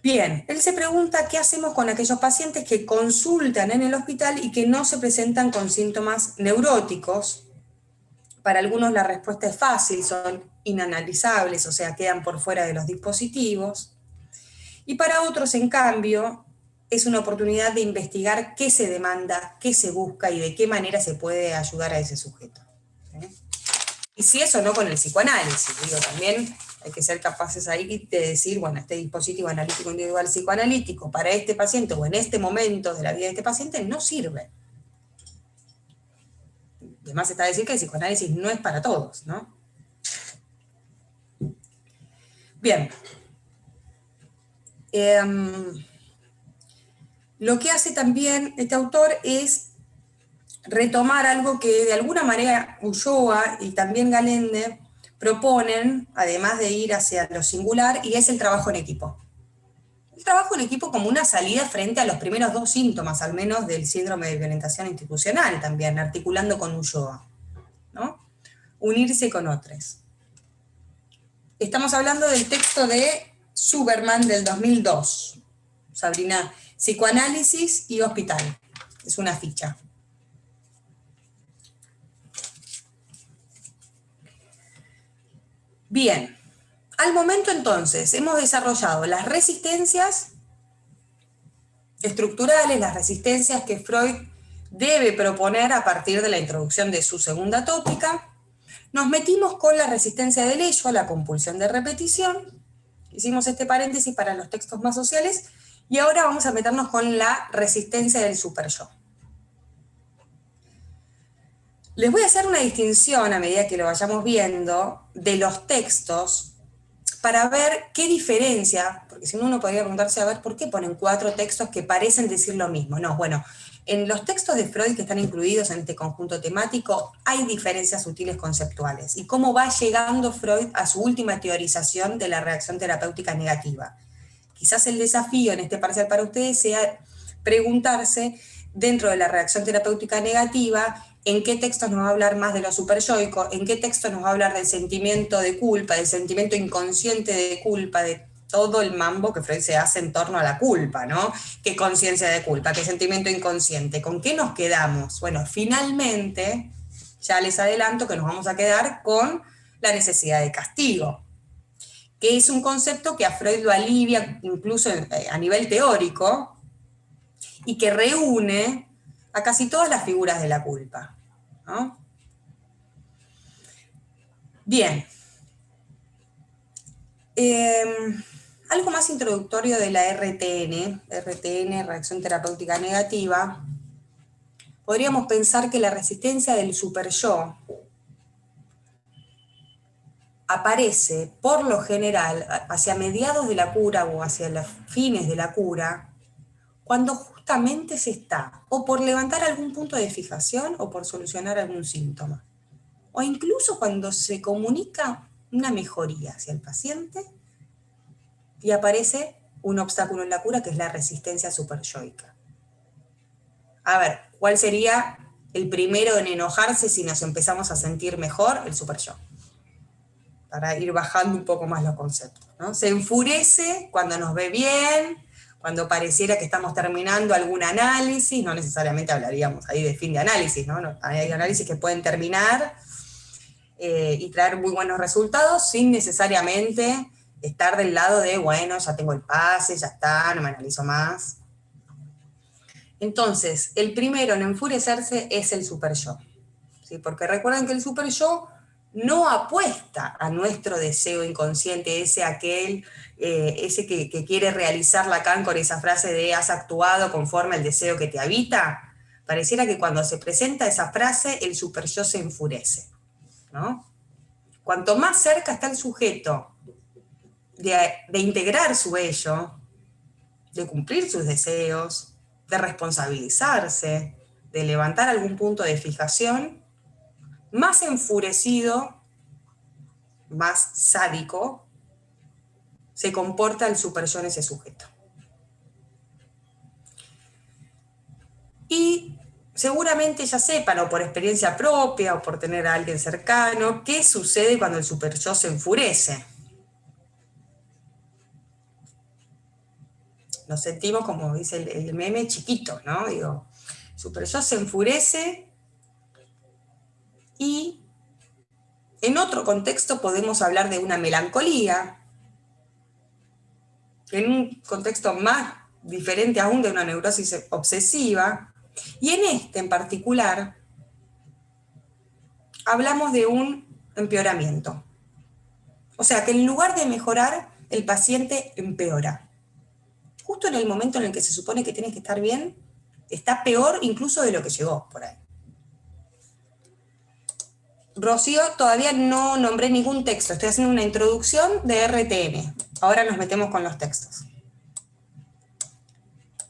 Bien, él se pregunta qué hacemos con aquellos pacientes que consultan en el hospital y que no se presentan con síntomas neuróticos. Para algunos la respuesta es fácil, son inanalizables, o sea, quedan por fuera de los dispositivos. Y para otros, en cambio, es una oportunidad de investigar qué se demanda, qué se busca y de qué manera se puede ayudar a ese sujeto. Y si eso no con el psicoanálisis, digo, también hay que ser capaces ahí de decir, bueno, este dispositivo analítico individual psicoanalítico para este paciente o en este momento de la vida de este paciente no sirve. Además está a decir que el psicoanálisis no es para todos, ¿no? Bien. Lo que hace también este autor es retomar algo que de alguna manera Ulloa y también Galende proponen, además de ir hacia lo singular, y es el trabajo en equipo. El trabajo en equipo como una salida frente a los primeros dos síntomas, al menos del síndrome de violentación institucional también, articulando con Ulloa, ¿no? Unirse con otros. Estamos hablando del texto de Suberman del 2002. Sabrina, psicoanálisis y hospital. Es una ficha. Bien, al momento entonces hemos desarrollado las resistencias estructurales, las resistencias que Freud debe proponer a partir de la introducción de su segunda tópica. Nos metimos con la resistencia del ello, la compulsión de repetición. Hicimos este paréntesis para los textos más sociales y ahora vamos a meternos con la resistencia del superyo. Les voy a hacer una distinción a medida que lo vayamos viendo de los textos para ver qué diferencia, porque si no uno podría preguntarse a ver por qué ponen 4 textos que parecen decir lo mismo. No, bueno, en los textos de Freud que están incluidos en este conjunto temático hay diferencias sutiles conceptuales, y cómo va llegando Freud a su última teorización de la reacción terapéutica negativa. Quizás el desafío en este parcial para ustedes sea preguntarse, dentro de la reacción terapéutica negativa, en qué textos nos va a hablar más de lo superyoico, en qué textos nos va a hablar del sentimiento de culpa, del sentimiento inconsciente de culpa, de todo el mambo que Freud se hace en torno a la culpa, ¿no? ¿Qué conciencia de culpa? ¿Qué sentimiento inconsciente? ¿Con qué nos quedamos? Bueno, finalmente, ya les adelanto que nos vamos a quedar con la necesidad de castigo, que es un concepto que a Freud lo alivia incluso a nivel teórico, y que reúne a casi todas las figuras de la culpa, ¿no? Bien. Algo más introductorio de la RTN, reacción terapéutica negativa, podríamos pensar que la resistencia del superyo aparece, por lo general, hacia mediados de la cura o hacia los fines de la cura, cuando justamente se está o por levantar algún punto de fijación o por solucionar algún síntoma, o incluso cuando se comunica una mejoría hacia el paciente y aparece un obstáculo en la cura, que es la resistencia superyoica. A ver, ¿cuál sería el primero en enojarse si nos empezamos a sentir mejor? El superyo. Para ir bajando un poco más los conceptos, ¿no? Se enfurece cuando nos ve bien, cuando pareciera que estamos terminando algún análisis, no necesariamente hablaríamos ahí de fin de análisis, ¿no? Hay análisis que pueden terminar y traer muy buenos resultados sin necesariamente estar del lado de, bueno, ya tengo el pase, ya está, no me analizo más. Entonces, el primero en enfurecerse es el superyo, ¿sí? Porque recuerden que el superyo no apuesta a nuestro deseo inconsciente, ese que quiere realizar Lacan con esa frase de has actuado conforme al deseo que te habita. Pareciera que cuando se presenta esa frase, el superyo se enfurece, ¿no? Cuanto más cerca está el sujeto de integrar su ello, de cumplir sus deseos, de responsabilizarse, de levantar algún punto de fijación, más enfurecido, más sádico, se comporta el superyo en ese sujeto. Y seguramente ya sepan, o por experiencia propia, o por tener a alguien cercano, qué sucede cuando el superyo se enfurece. Nos sentimos, como dice el meme, chiquito, ¿no? Digo, el superyo se enfurece y en otro contexto podemos hablar de una melancolía, en un contexto más diferente aún de una neurosis obsesiva, y en este en particular hablamos de un empeoramiento. O sea, que en lugar de mejorar, el paciente empeora. Justo en el momento en el que se supone que tiene que estar bien, está peor incluso de lo que llegó por ahí. Rocío, todavía no nombré ningún texto, estoy haciendo una introducción de RTN. Ahora nos metemos con los textos.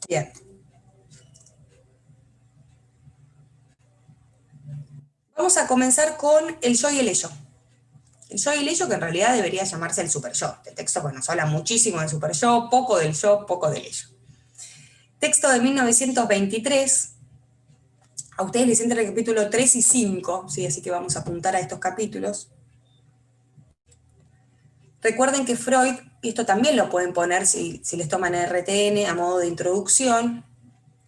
Bien. Vamos a comenzar con el yo y el ello. El yo y el ello, que en realidad debería llamarse el superyo. Este texto pues, nos habla muchísimo del superyo, poco del yo, poco del ello. Texto de 1923. A ustedes les entra el capítulo 3 y 5, ¿sí? Así que vamos a apuntar a estos capítulos. Recuerden que Freud, y esto también lo pueden poner si les toman RTN a modo de introducción,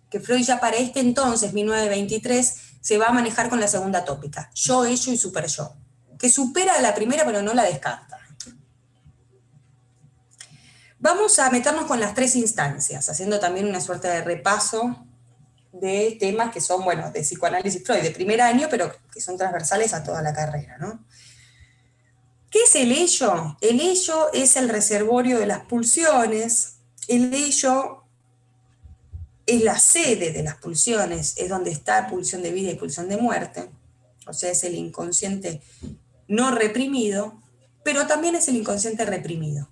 que Freud ya para este entonces, 1923, se va a manejar con la segunda tópica, yo, ello y superyo, que supera a la primera pero no la descarta. Vamos a meternos con las tres instancias, haciendo también una suerte de repaso de temas que son, bueno, de psicoanálisis Freud, de primer año, pero que son transversales a toda la carrera, ¿no? ¿Qué es el ello? El ello es el reservorio de las pulsiones, el ello es la sede de las pulsiones, es donde está pulsión de vida y pulsión de muerte, o sea, es el inconsciente no reprimido, pero también es el inconsciente reprimido,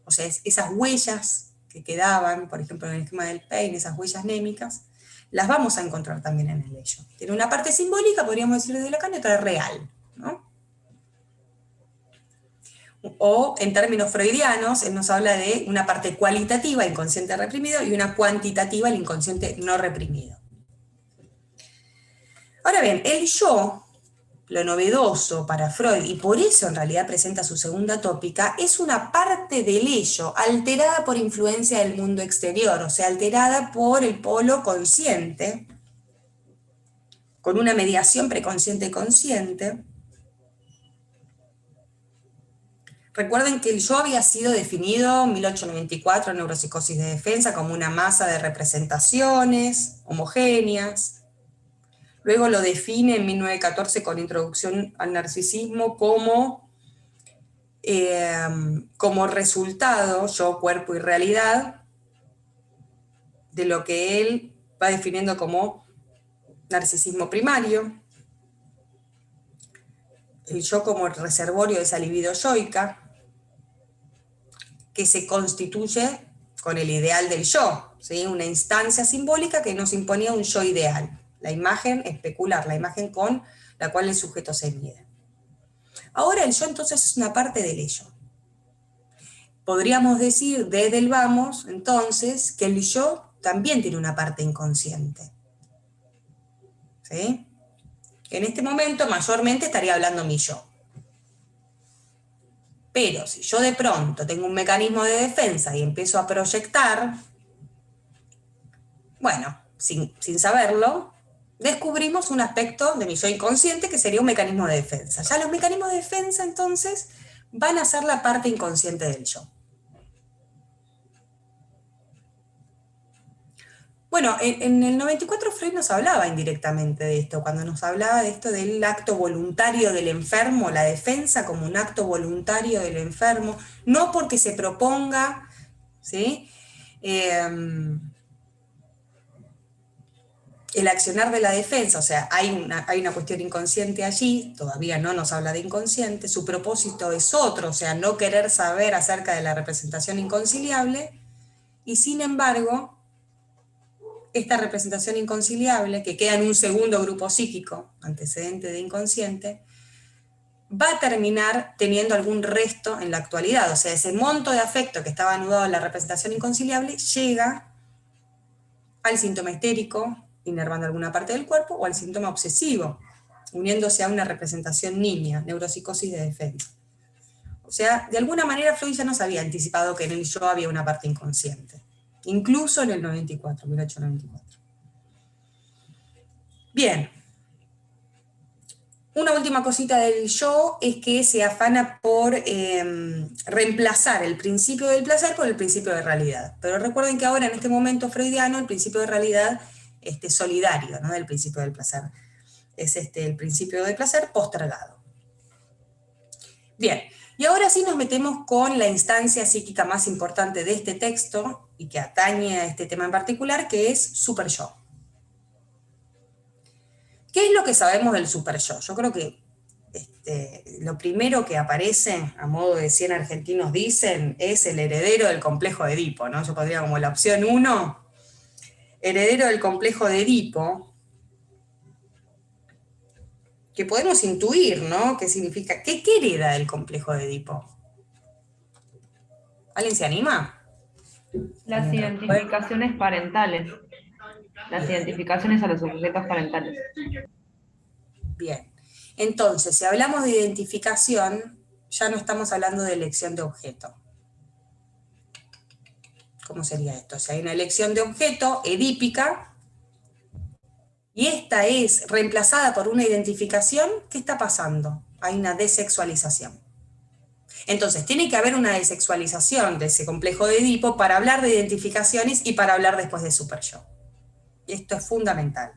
o sea, es esas huellas que quedaban, por ejemplo, en el esquema del Paine, esas huellas némicas, las vamos a encontrar también en el ello. Tiene una parte simbólica, podríamos decir desde Lacan, y otra real, ¿no? O en términos freudianos, él nos habla de una parte cualitativa, inconsciente reprimido, y una cuantitativa, el inconsciente no reprimido. Ahora bien, el yo, lo novedoso para Freud, y por eso en realidad presenta su segunda tópica, es una parte del ello, alterada por influencia del mundo exterior, o sea, alterada por el polo consciente, con una mediación preconsciente-consciente. Recuerden que el yo había sido definido en 1894 en Neuropsicosis de Defensa como una masa de representaciones homogéneas. Luego lo define en 1914 con Introducción al Narcisismo como resultado, yo, cuerpo y realidad, de lo que él va definiendo como narcisismo primario, el yo como el reservorio de esa libido yoica, que se constituye con el ideal del yo, ¿sí? Una instancia simbólica que nos imponía un yo ideal, la imagen especular, la imagen con la cual el sujeto se mide. Ahora el yo entonces es una parte del ello. Podríamos decir desde el vamos, entonces, que el yo también tiene una parte inconsciente. ¿Sí? En este momento mayormente estaría hablando mi yo. Pero si yo de pronto tengo un mecanismo de defensa y empiezo a proyectar, bueno, sin saberlo, descubrimos un aspecto de mi yo inconsciente que sería un mecanismo de defensa. Ya los mecanismos de defensa entonces van a ser la parte inconsciente del yo. Bueno, en el 94 Freud nos hablaba indirectamente de esto, cuando nos hablaba de esto del acto voluntario del enfermo, la defensa como un acto voluntario del enfermo, no porque se proponga, ¿sí? El accionar de la defensa, o sea, hay una cuestión inconsciente allí, todavía no nos habla de inconsciente, su propósito es otro, o sea, no querer saber acerca de la representación inconciliable, y sin embargo, esta representación inconciliable, que queda en un segundo grupo psíquico, antecedente de inconsciente, va a terminar teniendo algún resto en la actualidad. O sea, ese monto de afecto que estaba anudado en la representación inconciliable llega al síntoma histérico, inervando alguna parte del cuerpo, o al síntoma obsesivo, uniéndose a una representación niña, neuropsicosis de defensa. O sea, de alguna manera Freud ya nos había anticipado que en el yo había una parte inconsciente, incluso en el 1894. Bien. Una última cosita del yo es que se afana por reemplazar el principio del placer por el principio de realidad. Pero recuerden que ahora en este momento freudiano el principio de realidad solidario, ¿no? Del principio del placer. Es el principio del placer postergado. Bien, y ahora sí nos metemos con la instancia psíquica más importante de este texto y que atañe a este tema en particular, que es superyo. ¿Qué es lo que sabemos del superyo? Yo creo que lo primero que aparece, a modo de 100 argentinos dicen, es el heredero del complejo de Edipo, ¿no? Yo pondría como la opción 1, heredero del complejo de Edipo, que podemos intuir, ¿no? ¿Qué significa? ¿Qué hereda el complejo de Edipo? ¿Alguien se anima? Las identificaciones parentales. Las identificaciones a los sujetos parentales. Bien. Entonces, si hablamos de identificación, ya no estamos hablando de elección de objeto. ¿Cómo sería esto? O sea, hay una elección de objeto edípica, y esta es reemplazada por una identificación, ¿qué está pasando? Hay una desexualización. Entonces, tiene que haber una desexualización de ese complejo de Edipo para hablar de identificaciones y para hablar después de superyo. Y esto es fundamental.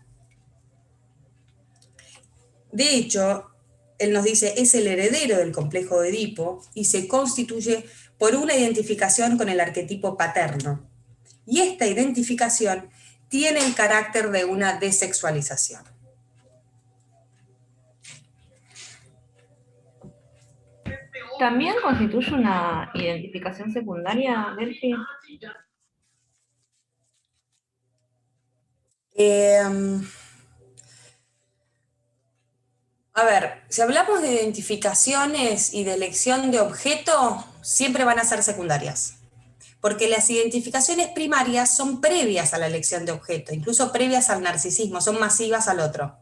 De hecho, él nos dice, es el heredero del complejo de Edipo y se constituye por una identificación con el arquetipo paterno. Y esta identificación tiene el carácter de una desexualización. ¿También constituye una identificación secundaria, Delphi? A ver, si hablamos de identificaciones y de elección de objeto, siempre van a ser secundarias. Porque las identificaciones primarias son previas a la elección de objeto, incluso previas al narcisismo, son masivas al otro.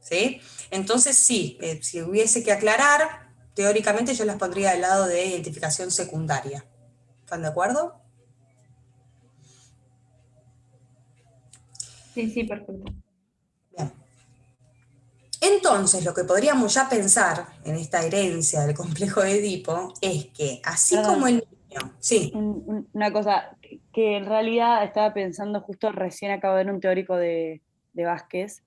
¿Sí? Entonces sí, si hubiese que aclarar, teóricamente yo las pondría del lado de identificación secundaria. ¿Están de acuerdo? Sí, sí, perfecto. Bien. Entonces, lo que podríamos ya pensar en esta herencia del complejo de Edipo es que, así como el niño, sí, Una cosa que en realidad estaba pensando, justo recién acabo de ver un teórico de Vázquez,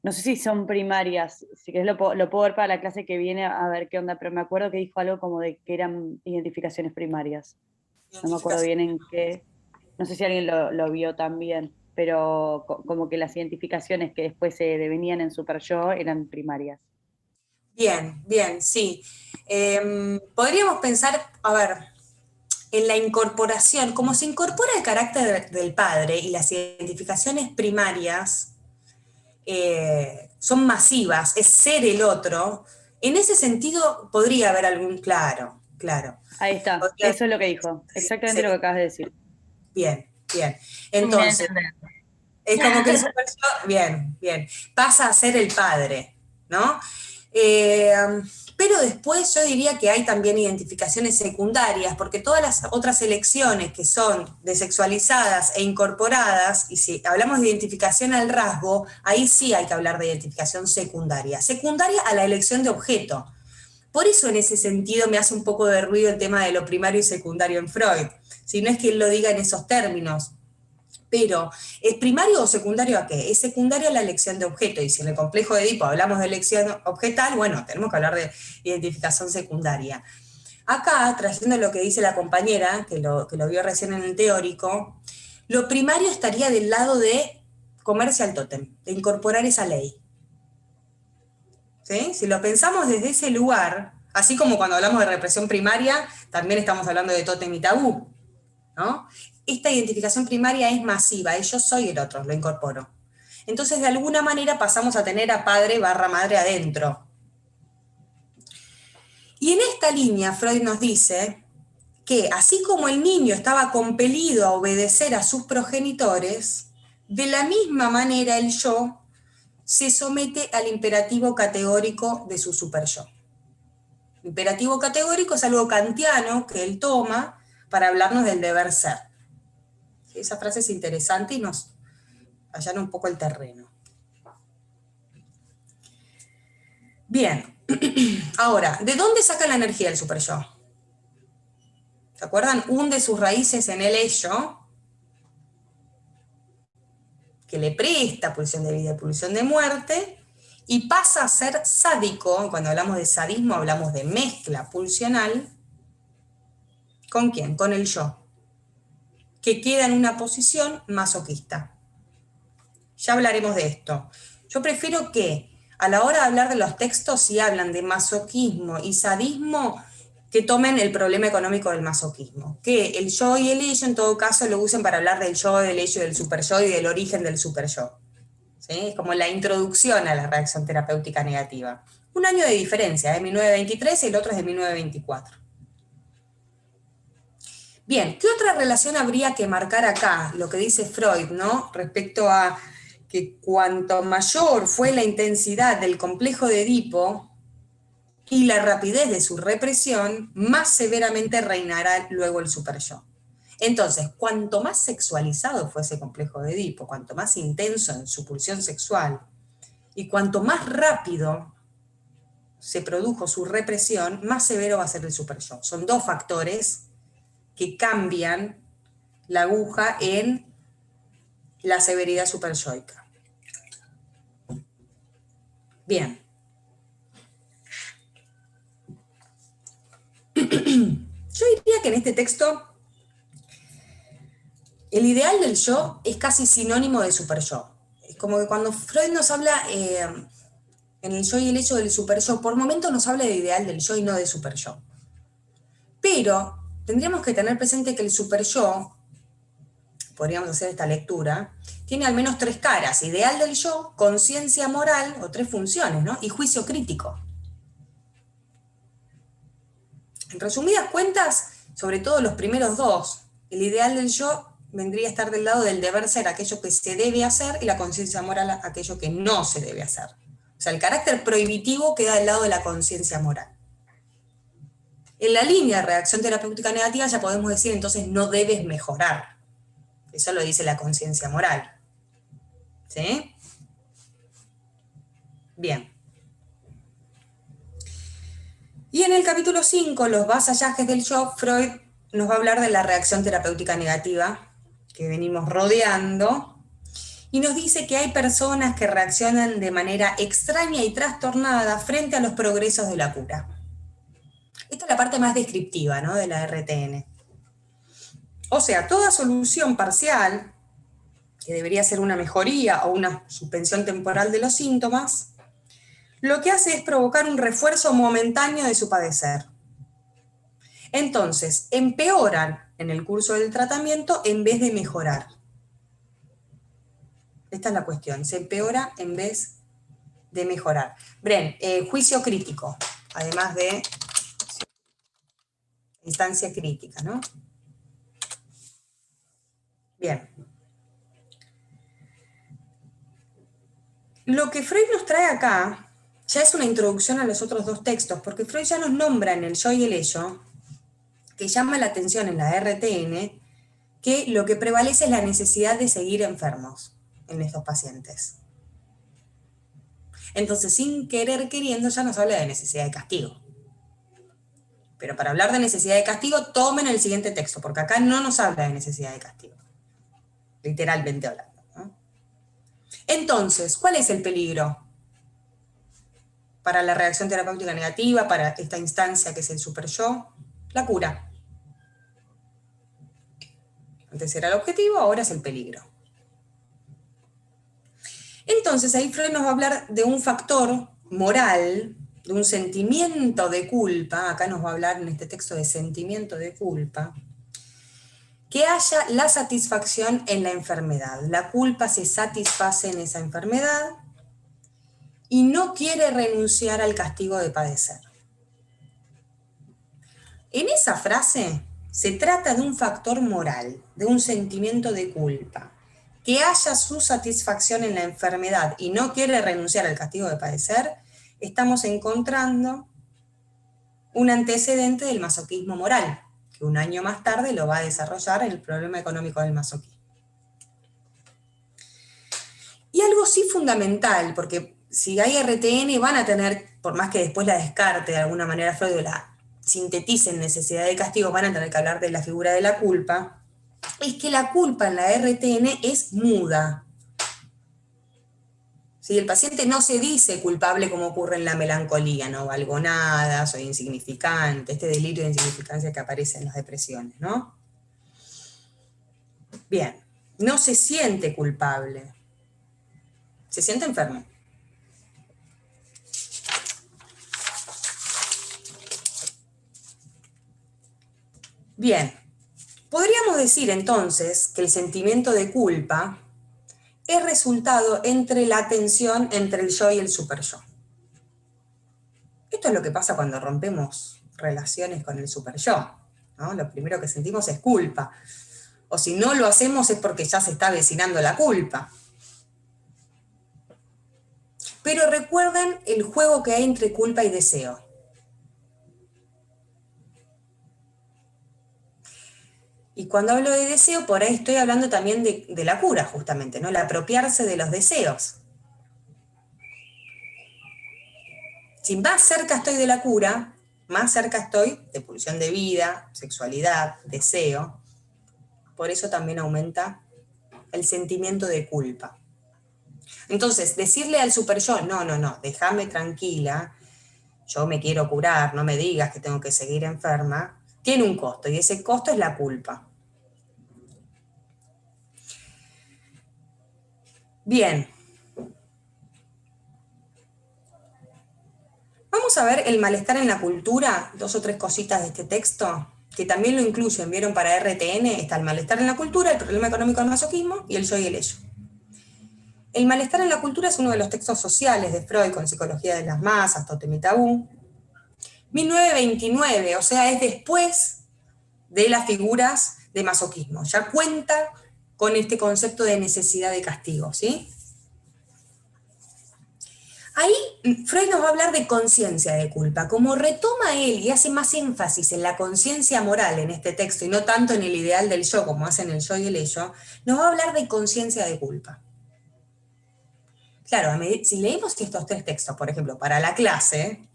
no sé si son primarias, si querés lo puedo ver para la clase que viene a ver qué onda, pero me acuerdo que dijo algo como de que eran identificaciones primarias. No me acuerdo bien en qué, no sé si alguien lo vio también, pero como que las identificaciones que después se devenían en super yo eran primarias. bien, bien, sí. Podríamos pensar, a ver, en la incorporación, como se incorpora el carácter del padre y las identificaciones primarias son masivas, es ser el otro, en ese sentido podría haber algún, claro, claro. Ahí está, Podría- eso es lo que dijo, sí, exactamente sí, lo que acabas de decir. bien, bien. Terminé de Entonces, entender. es como que el super yo, bien, bien, pasa a ser el padre, ¿no? Eh, pero después yo diría que hay también identificaciones secundarias, porque todas las otras elecciones que son desexualizadas e incorporadas, y si hablamos de identificación al rasgo, ahí sí hay que hablar de identificación secundaria. Secundaria a la elección de objeto. Por eso en ese sentido me hace un poco de ruido el tema de lo primario y secundario en Freud. Si no es que él lo diga en esos términos. Pero, ¿es primario o secundario a qué? Es secundario a la elección de objeto, y si en el complejo de Edipo hablamos de elección objetal, bueno, tenemos que hablar de identificación secundaria. Acá, trayendo lo que dice la compañera, que lo vio recién en el teórico, lo primario estaría del lado de comerse al tótem, de incorporar esa ley. ¿Sí? Si lo pensamos desde ese lugar, así como cuando hablamos de represión primaria, también estamos hablando de tótem y tabú, ¿no? Esta identificación primaria es masiva, yo soy el otro, lo incorporo. Entonces, de alguna manera pasamos a tener a padre barra madre adentro. Y en esta línea, Freud nos dice que así como el niño estaba compelido a obedecer a sus progenitores, de la misma manera el yo se somete al imperativo categórico de su superyo. El imperativo categórico es algo kantiano que él toma para hablarnos del deber ser. Esa frase es interesante y nos allana un poco el terreno. Bien, ahora, ¿de dónde saca la energía el superyo? ¿Se acuerdan? Hunde sus raíces en el ello, que le presta pulsión de vida y pulsión de muerte, y pasa a ser sádico. Cuando hablamos de sadismo hablamos de mezcla pulsional. ¿Con quién? Con el yo, que queda en una posición masoquista. Ya hablaremos de esto. Yo prefiero que a la hora de hablar de los textos, si hablan de masoquismo y sadismo, que tomen el problema económico del masoquismo. Que el yo y el ello, en todo caso, lo usen para hablar del yo, del ello, del superyo y del origen del superyo. ¿Sí? Es como la introducción a la reacción terapéutica negativa. Un año de diferencia, de 1923 y el otro es de 1924. Bien, ¿qué otra relación habría que marcar acá? Lo que dice Freud, ¿no? Respecto a que cuanto mayor fue la intensidad del complejo de Edipo y la rapidez de su represión, más severamente reinará luego el superyo. Entonces, cuanto más sexualizado fue ese complejo de Edipo, cuanto más intenso en su pulsión sexual, y cuanto más rápido se produjo su represión, más severo va a ser el superyo. Son dos factores que cambian la aguja en la severidad superyoica. Bien. Yo diría que en este texto el ideal del yo es casi sinónimo de superyo. Es como que cuando Freud nos habla en el yo y el hecho del superyo, por momentos nos habla de ideal del yo y no de superyo. Pero tendríamos que tener presente que el superyo podríamos hacer esta lectura, tiene al menos 3 caras: ideal del yo, conciencia moral, o 3 funciones, ¿no? Y juicio crítico. En resumidas cuentas, sobre todo los primeros 2, el ideal del yo vendría a estar del lado del deber ser, aquello que se debe hacer, y la conciencia moral, aquello que no se debe hacer. O sea, el carácter prohibitivo queda del lado de la conciencia moral. En la línea de reacción terapéutica negativa ya podemos decir, entonces, no debes mejorar. Eso lo dice la conciencia moral. ¿Sí? Bien. Y en el capítulo 5, los vasallajes del yo, Freud nos va a hablar de la reacción terapéutica negativa que venimos rodeando, y nos dice que hay personas que reaccionan de manera extraña y trastornada frente a los progresos de la cura. Esta es la parte más descriptiva, ¿no?, de la RTN. O sea, toda solución parcial, que debería ser una mejoría o una suspensión temporal de los síntomas, lo que hace es provocar un refuerzo momentáneo de su padecer. Entonces, empeoran en el curso del tratamiento en vez de mejorar. Esta es la cuestión, se empeora en vez de mejorar. Bren, juicio crítico, además de instancia crítica, ¿no? Bien. Lo que Freud nos trae acá ya es una introducción a los otros 2 textos, porque Freud ya nos nombra en el yo y el ello, que llama la atención en la RTN, que lo que prevalece es la necesidad de seguir enfermos en estos pacientes. Entonces, sin querer queriendo, ya nos habla de necesidad de castigo. Pero para hablar de necesidad de castigo, tomen el siguiente texto, porque acá no nos habla de necesidad de castigo, literalmente hablando, ¿no? Entonces, ¿cuál es el peligro para la reacción terapéutica negativa, para esta instancia que es el superyo? La cura. Antes era el objetivo, ahora es el peligro. Entonces ahí Freud nos va a hablar de un factor moral, de un sentimiento de culpa, acá nos va a hablar en este texto de sentimiento de culpa, que haya la satisfacción en la enfermedad. La culpa se satisface en esa enfermedad y no quiere renunciar al castigo de padecer. En esa frase se trata de un factor moral, de un sentimiento de culpa, que haya su satisfacción en la enfermedad y no quiere renunciar al castigo de padecer. Estamos encontrando un antecedente del masoquismo moral, que un año más tarde lo va a desarrollar en el problema económico del masoquismo. Y algo sí fundamental, porque si hay RTN van a tener, por más que después la descarte de alguna manera Freud o la sintetice en necesidad de castigo, van a tener que hablar de la figura de la culpa, es que la culpa en la RTN es muda. Si el paciente no se dice culpable como ocurre en la melancolía, no valgo nada, soy insignificante, este delirio de insignificancia que aparece en las depresiones, ¿no? Bien, no se siente culpable, se siente enfermo. Bien, podríamos decir entonces que el sentimiento de culpa es resultado entre la tensión entre el yo y el superyo. Esto es lo que pasa cuando rompemos relaciones con el superyo, ¿no? Lo primero que sentimos es culpa. O si no lo hacemos es porque ya se está avecinando la culpa. Pero recuerden el juego que hay entre culpa y deseo. Y cuando hablo de deseo, por ahí estoy hablando también de la cura, justamente, ¿no? El apropiarse de los deseos. Si más cerca estoy de la cura, más cerca estoy de pulsión de vida, sexualidad, deseo. Por eso también aumenta el sentimiento de culpa. Entonces, decirle al superyo, no, déjame tranquila, yo me quiero curar, no me digas que tengo que seguir enferma, tiene un costo, y ese costo es la culpa. Bien. Vamos a ver el malestar en la cultura, 2 o 3 cositas de este texto. que también lo incluyen, vieron, para RTN, está el malestar en la cultura, el problema económico del masoquismo y el yo y el ello. El malestar en la cultura es uno de los textos sociales de Freud con psicología de las masas, Tótem y Tabú. 1929, o sea, es después de las figuras de masoquismo. Ya cuenta con este concepto de necesidad de castigo, ¿sí? Ahí Freud nos va a hablar de conciencia de culpa. Como retoma él y hace más énfasis en la conciencia moral en este texto y no tanto en el ideal del yo como hacen el yo y el ello, nos va a hablar de conciencia de culpa. Claro, si leemos estos tres textos, por ejemplo, para la clase,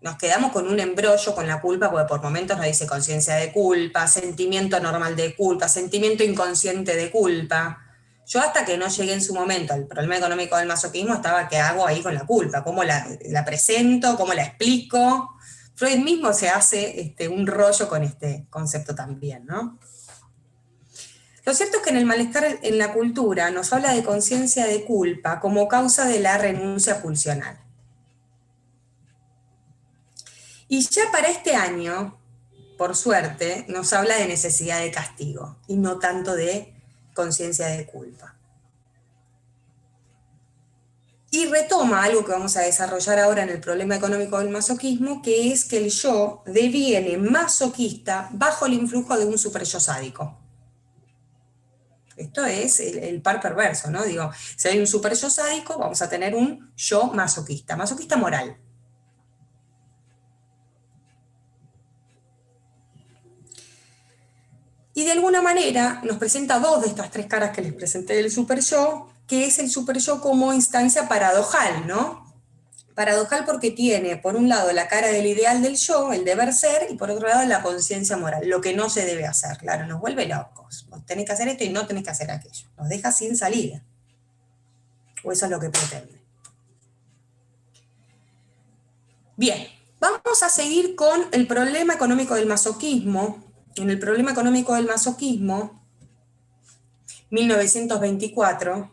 nos quedamos con un embrollo con la culpa, porque por momentos nos dice conciencia de culpa, sentimiento normal de culpa, sentimiento inconsciente de culpa. Yo hasta que no llegué en su momento al problema económico del masoquismo estaba, ¿qué hago ahí con la culpa? ¿Cómo la presento? ¿Cómo la explico? Freud mismo se hace un rollo con este concepto también, ¿no? Lo cierto es que en el malestar en la cultura nos habla de conciencia de culpa como causa de la renuncia pulsional. Y ya para este año, por suerte, nos habla de necesidad de castigo y no tanto de conciencia de culpa. Y retoma algo que vamos a desarrollar ahora en el problema económico del masoquismo, que es que el yo deviene masoquista bajo el influjo de un superyo sádico. Esto es el par perverso, ¿no? Digo, si hay un superyo sádico, vamos a tener un yo masoquista moral. Y de alguna manera nos presenta dos de estas tres caras que les presenté del superyo, que es el superyo como instancia paradojal, ¿no? Paradojal porque tiene, por un lado, la cara del ideal del yo, el deber ser, y por otro lado, la conciencia moral, lo que no se debe hacer. Claro, nos vuelve locos. Vos tenés que hacer esto y no tenés que hacer aquello. Nos deja sin salida. O eso es lo que pretende. Bien, vamos a seguir con el problema económico del masoquismo. En el problema económico del masoquismo, 1924,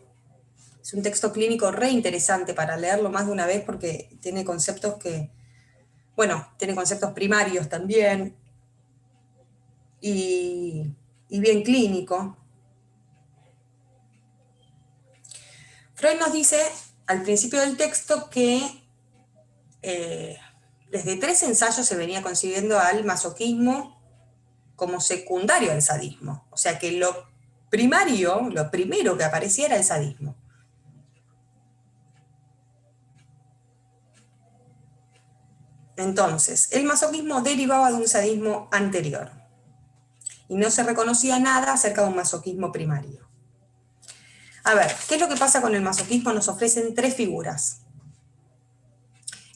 es un texto clínico re interesante para leerlo más de una vez porque tiene conceptos tiene conceptos primarios también y bien clínico. Freud nos dice al principio del texto que desde 3 ensayos se venía concibiendo al masoquismo como secundario al sadismo. O sea que lo primero que aparecía era el sadismo. Entonces, el masoquismo derivaba de un sadismo anterior. Y no se reconocía nada acerca de un masoquismo primario. A ver, ¿qué es lo que pasa con el masoquismo? Nos ofrecen 3 figuras.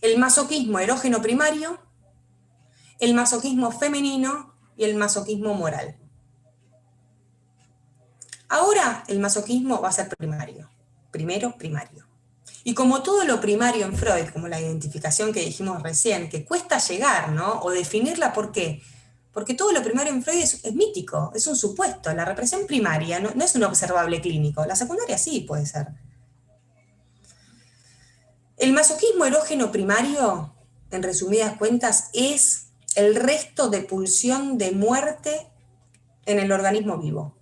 El masoquismo erógeno primario, el masoquismo femenino y el masoquismo moral. Ahora el masoquismo va a ser primario. Primero, primario. Y como todo lo primario en Freud, como la identificación que dijimos recién, que cuesta llegar, ¿no? O definirla, ¿por qué? Porque todo lo primario en Freud es mítico, es un supuesto. La represión primaria no es un observable clínico, la secundaria sí puede ser. El masoquismo erógeno primario, en resumidas cuentas, es el resto de pulsión de muerte en el organismo vivo.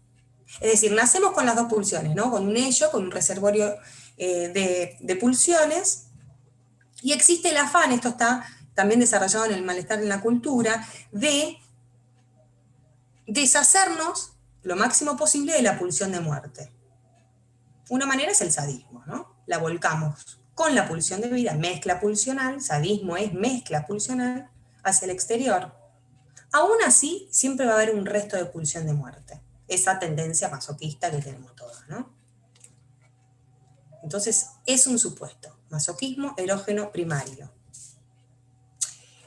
Es decir, nacemos con las 2 pulsiones, ¿no? Con un ello, con un reservorio de pulsiones, y existe el afán, esto está también desarrollado en el malestar en la cultura, de deshacernos lo máximo posible de la pulsión de muerte. Una manera es el sadismo, ¿no? La volcamos con la pulsión de vida, mezcla pulsional, sadismo es mezcla pulsional hacia el exterior. Aún así, siempre va a haber un resto de pulsión de muerte. Esa tendencia masoquista que tenemos todos, ¿no? Entonces, es un supuesto. Masoquismo erógeno primario.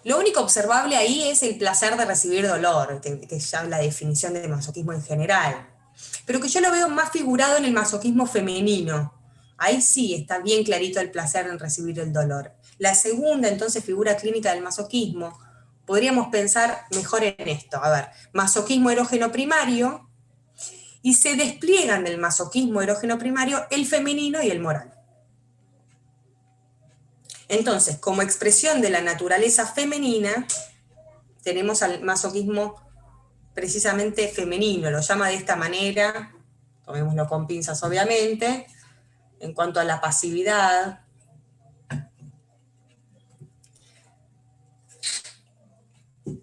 Lo único observable ahí es el placer de recibir dolor, que es ya la definición de masoquismo en general. Pero que yo lo veo más figurado en el masoquismo femenino. Ahí sí está bien clarito el placer en recibir el dolor. La segunda, entonces, figura clínica del masoquismo, podríamos pensar mejor en esto. A ver, masoquismo erógeno primario, y se despliegan del masoquismo erógeno primario el femenino y el moral. Entonces, como expresión de la naturaleza femenina, tenemos al masoquismo precisamente femenino, lo llama de esta manera, tomémoslo con pinzas obviamente, en cuanto a la pasividad.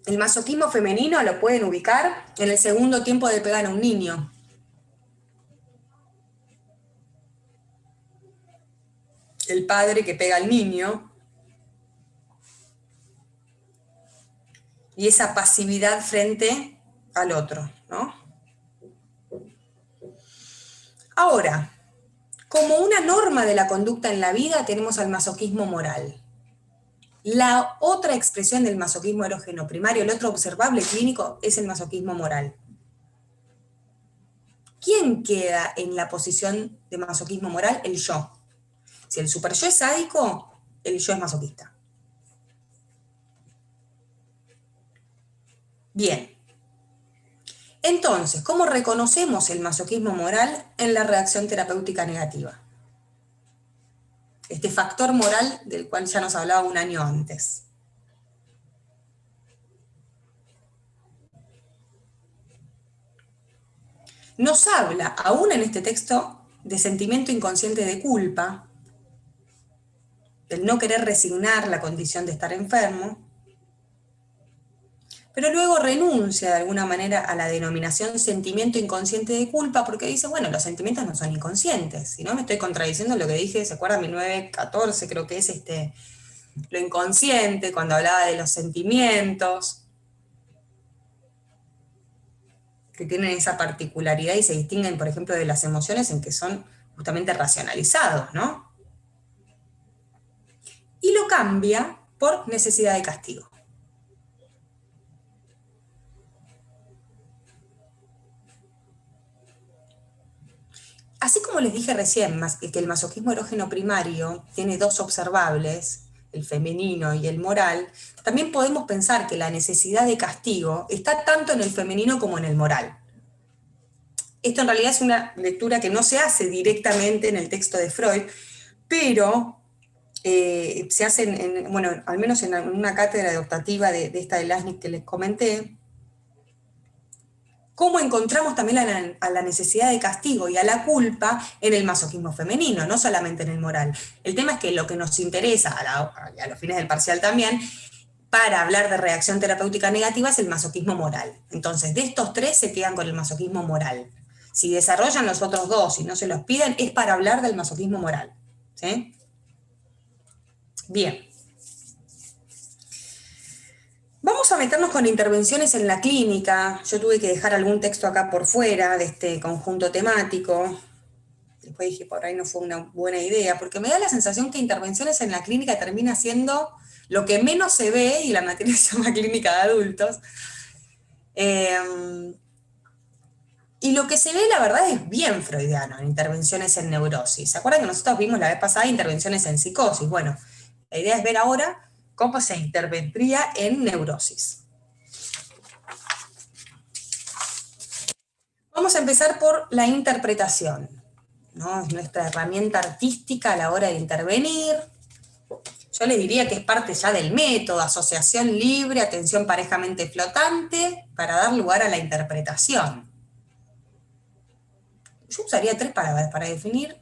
El masoquismo femenino lo pueden ubicar en el segundo tiempo de pegar a un niño. El padre que pega al niño, y esa pasividad frente al otro, ¿no? Ahora, como una norma de la conducta en la vida tenemos al masoquismo moral. La otra expresión del masoquismo erógeno primario, el otro observable clínico, es el masoquismo moral. ¿Quién queda en la posición de masoquismo moral? El yo. Si el superyo es sádico, el yo es masoquista. Bien. Entonces, ¿cómo reconocemos el masoquismo moral en la reacción terapéutica negativa? Este factor moral del cual ya nos hablaba un año antes. Nos habla, aún en este texto, de sentimiento inconsciente de culpa, del no querer resignar la condición de estar enfermo, pero luego renuncia de alguna manera a la denominación sentimiento inconsciente de culpa porque dice, bueno, los sentimientos no son inconscientes, si no me estoy contradiciendo lo que dije, ¿se acuerdan? 1914 creo que es lo inconsciente, cuando hablaba de los sentimientos, que tienen esa particularidad y se distinguen, por ejemplo, de las emociones en que son justamente racionalizados, ¿no? Y lo cambia por necesidad de castigo. Así como les dije recién, que el masoquismo erógeno primario tiene dos observables, el femenino y el moral, también podemos pensar que la necesidad de castigo está tanto en el femenino como en el moral. Esto en realidad es una lectura que no se hace directamente en el texto de Freud, pero se hace, bueno, al menos en una cátedra adoptativa de esta de Lasnik que les comenté, cómo encontramos también a la necesidad de castigo y a la culpa en el masoquismo femenino, no solamente en el moral. El tema es que lo que nos interesa, a los fines del parcial también, para hablar de reacción terapéutica negativa es el masoquismo moral. Entonces, de estos tres se quedan con el masoquismo moral. Si desarrollan los otros dos y no se los piden, es para hablar del masoquismo moral. ¿Sí? Bien. Vamos a meternos con intervenciones en la clínica. Yo tuve que dejar algún texto acá por fuera de este conjunto temático. Después dije, por ahí no fue una buena idea, porque me da la sensación que intervenciones en la clínica termina siendo lo que menos se ve, y la materia se llama clínica de adultos. Y lo que se ve, la verdad, es bien freudiano en intervenciones en neurosis. ¿Se acuerdan que nosotros vimos la vez pasada intervenciones en psicosis? Bueno, la idea es ver ahora cómo se intervendría en neurosis. Vamos a empezar por la interpretación, ¿no? Es nuestra herramienta artística a la hora de intervenir. Yo les diría que es parte ya del método, asociación libre, atención parejamente flotante, para dar lugar a la interpretación. Yo usaría tres palabras para definir,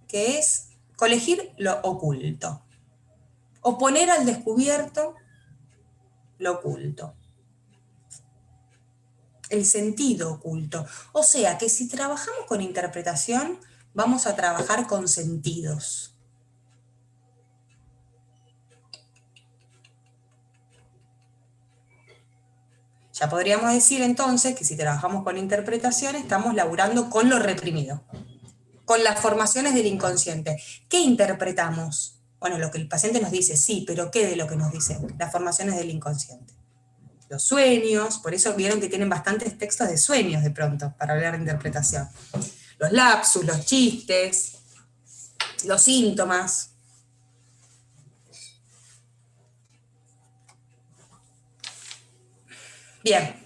que es colegir lo oculto, o poner al descubierto lo oculto, el sentido oculto. O sea, que si trabajamos con interpretación, vamos a trabajar con sentidos. Ya podríamos decir entonces que si trabajamos con interpretación, estamos laburando con lo reprimido, con las formaciones del inconsciente. ¿Qué interpretamos? Bueno, lo que el paciente nos dice, sí, pero ¿qué de lo que nos dice? Las formaciones del inconsciente. Los sueños, por eso vieron que tienen bastantes textos de sueños de pronto, para hablar de interpretación. Los lapsus, los chistes, los síntomas. Bien.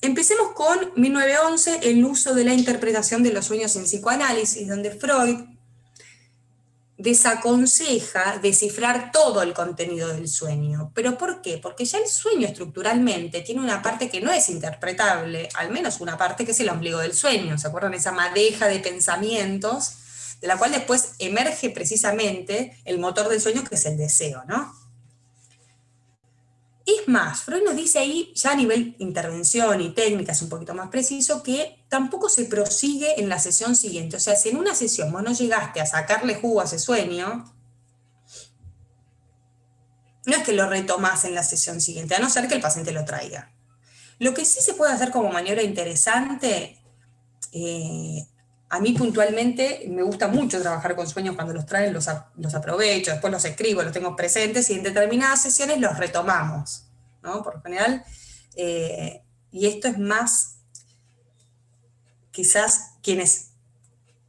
Empecemos con 1911, el uso de la interpretación de los sueños en psicoanálisis, donde Freud desaconseja descifrar todo el contenido del sueño. ¿Pero por qué? Porque ya el sueño estructuralmente tiene una parte que no es interpretable, al menos una parte que es el ombligo del sueño. ¿Se acuerdan? Esa madeja de pensamientos, de la cual después emerge precisamente el motor del sueño, que es el deseo, ¿no? Es más, Freud nos dice ahí, ya a nivel intervención y técnica, es un poquito más preciso, que tampoco se prosigue en la sesión siguiente. O sea, si en una sesión vos no llegaste a sacarle jugo a ese sueño, no es que lo retomás en la sesión siguiente, a no ser que el paciente lo traiga. Lo que sí se puede hacer como maniobra interesante, a mí puntualmente me gusta mucho trabajar con sueños cuando los traen, los aprovecho, después los escribo, los tengo presentes y en determinadas sesiones los retomamos, ¿no? Por lo general, y esto es más, quizás quienes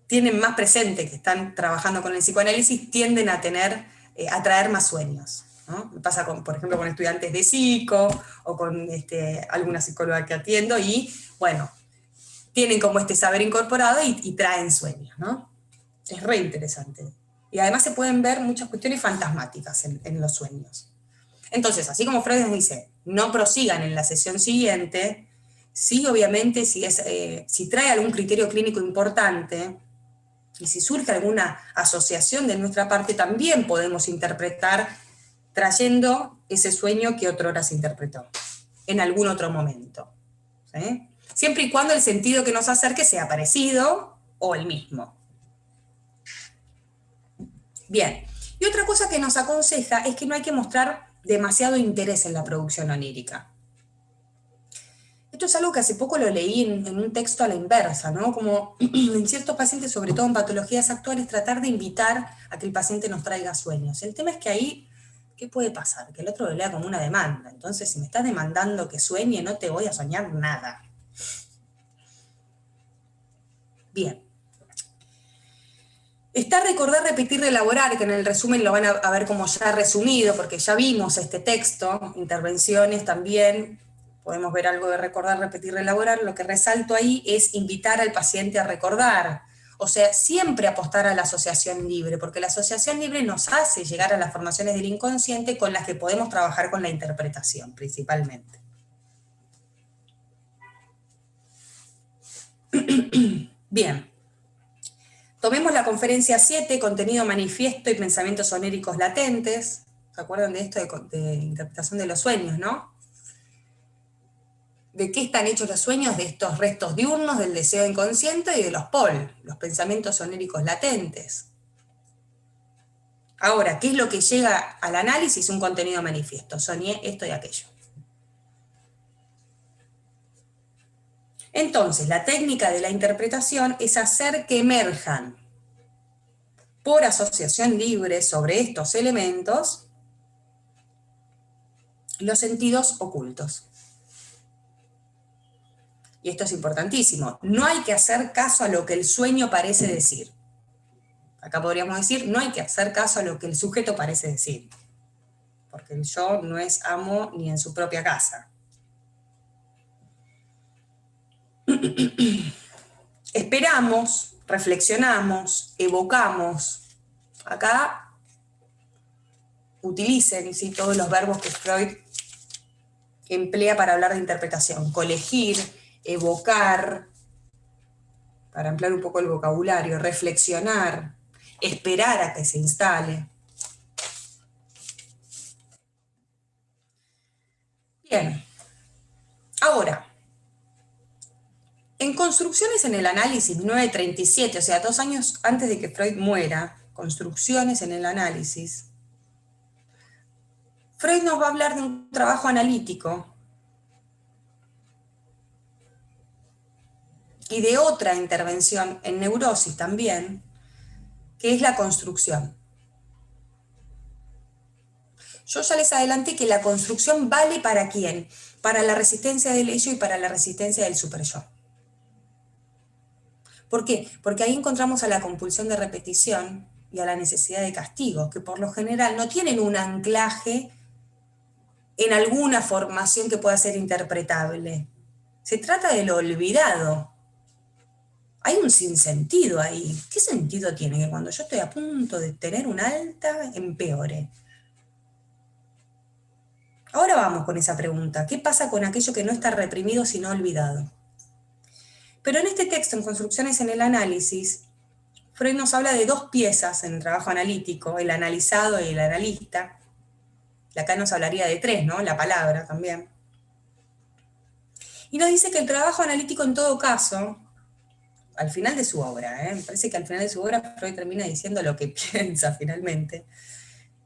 tienen más presente que están trabajando con el psicoanálisis tienden a traer más sueños, ¿no? Me pasa, por ejemplo, con estudiantes de psico o con alguna psicóloga que atiendo y, bueno, tienen como este saber incorporado y traen sueños, ¿no? Es re interesante. Y además se pueden ver muchas cuestiones fantasmáticas en los sueños. Entonces, así como Freud nos dice, no prosigan en la sesión siguiente, sí, obviamente, si trae algún criterio clínico importante, y si surge alguna asociación de nuestra parte, también podemos interpretar trayendo ese sueño que otrora se interpretó, en algún otro momento, ¿sí? Siempre y cuando el sentido que nos acerque sea parecido o el mismo. Bien, y otra cosa que nos aconseja es que no hay que mostrar demasiado interés en la producción onírica. Esto es algo que hace poco lo leí en un texto a la inversa, ¿no? Como en ciertos pacientes, sobre todo en patologías actuales, tratar de invitar a que el paciente nos traiga sueños. El tema es que ahí, ¿qué puede pasar? Que el otro lo lea como una demanda. Entonces, si me estás demandando que sueñe, no te voy a soñar nada. Bien. Está recordar, repetir, elaborar, que en el resumen lo van a ver como ya resumido, porque ya vimos este texto, intervenciones también, podemos ver algo de recordar, repetir, elaborar. Lo que resalto ahí es invitar al paciente a recordar, o sea, siempre apostar a la asociación libre, porque la asociación libre nos hace llegar a las formaciones del inconsciente con las que podemos trabajar con la interpretación, principalmente. Bien. Tomemos la conferencia 7, contenido manifiesto y pensamientos oníricos latentes. ¿Se acuerdan de esto de interpretación de los sueños, no? ¿De qué están hechos los sueños? De estos restos diurnos, del deseo inconsciente y de los POL, los pensamientos oníricos latentes. Ahora, ¿qué es lo que llega al análisis? Un contenido manifiesto. Soñé esto y aquello. Entonces, la técnica de la interpretación es hacer que emerjan por asociación libre sobre estos elementos los sentidos ocultos. Y esto es importantísimo. No hay que hacer caso a lo que el sueño parece decir. Acá podríamos decir, no hay que hacer caso a lo que el sujeto parece decir, porque el yo no es amo ni en su propia casa. Esperamos, reflexionamos, evocamos. Acá utilicen, ¿sí?, todos los verbos que Freud emplea para hablar de interpretación. Colegir, evocar, para ampliar un poco el vocabulario, reflexionar, esperar a que se instale. Bien. Ahora, en Construcciones en el Análisis, 1937, o sea, 2 años antes de que Freud muera, Construcciones en el Análisis, Freud nos va a hablar de un trabajo analítico y de otra intervención en neurosis también, que es la construcción. Yo ya les adelanté que la construcción vale ¿para quién? Para la resistencia del ello y para la resistencia del superyo. ¿Por qué? Porque ahí encontramos a la compulsión de repetición y a la necesidad de castigo, que por lo general no tienen un anclaje en alguna formación que pueda ser interpretable. Se trata de lo olvidado. Hay un sinsentido ahí. ¿Qué sentido tiene que cuando yo estoy a punto de tener un alta, empeore? Ahora vamos con esa pregunta. ¿Qué pasa con aquello que no está reprimido sino olvidado? Pero en este texto, en Construcciones en el Análisis, Freud nos habla de dos piezas en el trabajo analítico, el analizado y el analista. Y acá nos hablaría de tres, ¿no? La palabra también. Y nos dice que el trabajo analítico en todo caso, al final de su obra, me parece que al final de su obra Freud termina diciendo lo que piensa finalmente,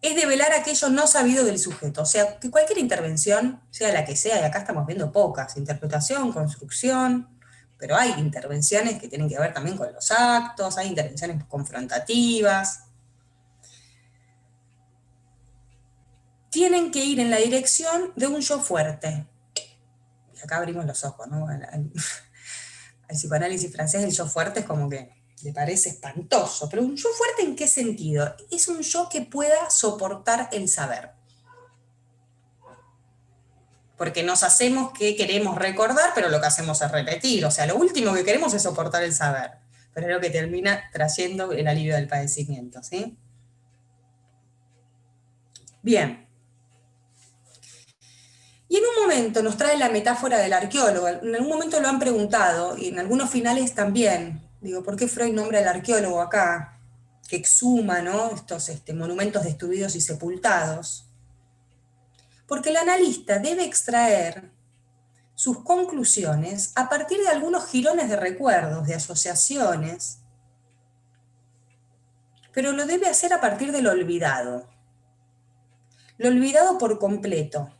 es develar aquello no sabido del sujeto. O sea, que cualquier intervención, sea la que sea, y acá estamos viendo pocas, interpretación, construcción, pero hay intervenciones que tienen que ver también con los actos, hay intervenciones confrontativas, tienen que ir en la dirección de un yo fuerte. Y acá abrimos los ojos, ¿no? Al psicoanálisis francés el yo fuerte es como que le parece espantoso, pero ¿un yo fuerte en qué sentido? Es un yo que pueda soportar el saber. Porque nos hacemos que queremos recordar, pero lo que hacemos es repetir. O sea, lo último que queremos es soportar el saber, pero es lo que termina trayendo el alivio del padecimiento, ¿sí? Bien. Y en un momento nos trae la metáfora del arqueólogo. En algún momento lo han preguntado, y en algunos finales también. Digo, ¿por qué Freud nombra al arqueólogo acá? Que exhuma, ¿no? Estos monumentos destruidos y sepultados. Porque el analista debe extraer sus conclusiones a partir de algunos jirones de recuerdos, de asociaciones, pero lo debe hacer a partir del olvidado. Lo olvidado por completo.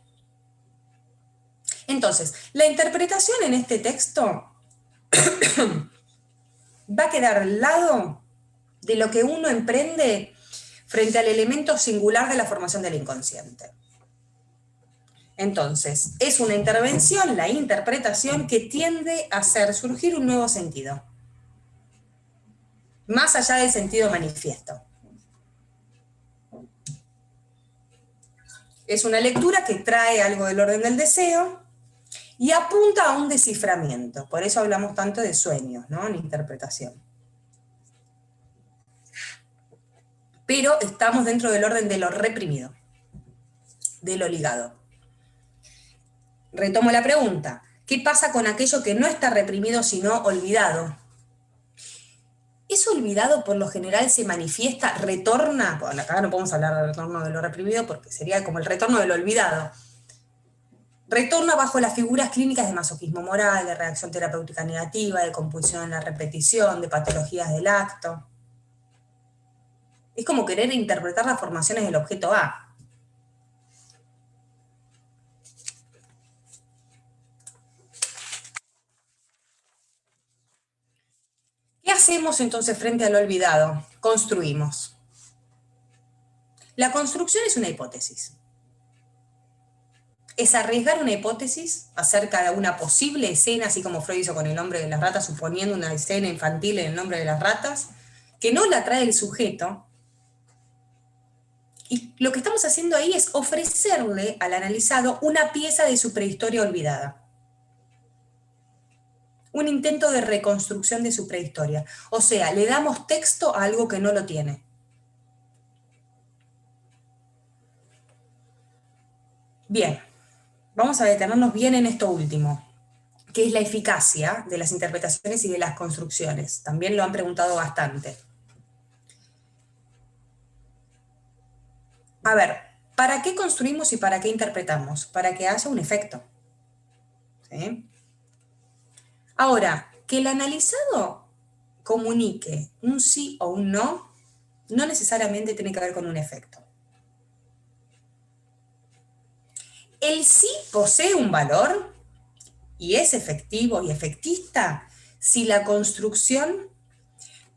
Entonces, la interpretación en este texto va a quedar al lado de lo que uno emprende frente al elemento singular de la formación del inconsciente. Entonces, es una intervención, la interpretación, que tiende a hacer surgir un nuevo sentido, más allá del sentido manifiesto. Es una lectura que trae algo del orden del deseo y apunta a un desciframiento. Por eso hablamos tanto de sueños, ¿no? En interpretación. Pero estamos dentro del orden de lo reprimido, de lo ligado. Retomo la pregunta. ¿Qué pasa con aquello que no está reprimido sino olvidado? ¿Es olvidado por lo general se manifiesta, retorna? Bueno, acá no podemos hablar del retorno de lo reprimido porque sería como el retorno de lo olvidado. Retorna bajo las figuras clínicas de masoquismo moral, de reacción terapéutica negativa, de compulsión en la repetición, de patologías del acto. Es como querer interpretar las formaciones del objeto A. ¿Qué hacemos entonces frente al olvidado? Construimos. La construcción es una hipótesis. Es arriesgar una hipótesis acerca de una posible escena, así como Freud hizo con el nombre de las ratas, suponiendo una escena infantil en el nombre de las ratas, que no la trae el sujeto. Y lo que estamos haciendo ahí es ofrecerle al analizado una pieza de su prehistoria olvidada. Un intento de reconstrucción de su prehistoria. O sea, le damos texto a algo que no lo tiene. Bien, vamos a detenernos bien en esto último, que es la eficacia de las interpretaciones y de las construcciones. También lo han preguntado bastante. A ver, ¿para qué construimos y para qué interpretamos? Para que haya un efecto. ¿Sí? Ahora, que el analizado comunique un sí o un no, no necesariamente tiene que ver con un efecto. El sí posee un valor y es efectivo y efectista si la construcción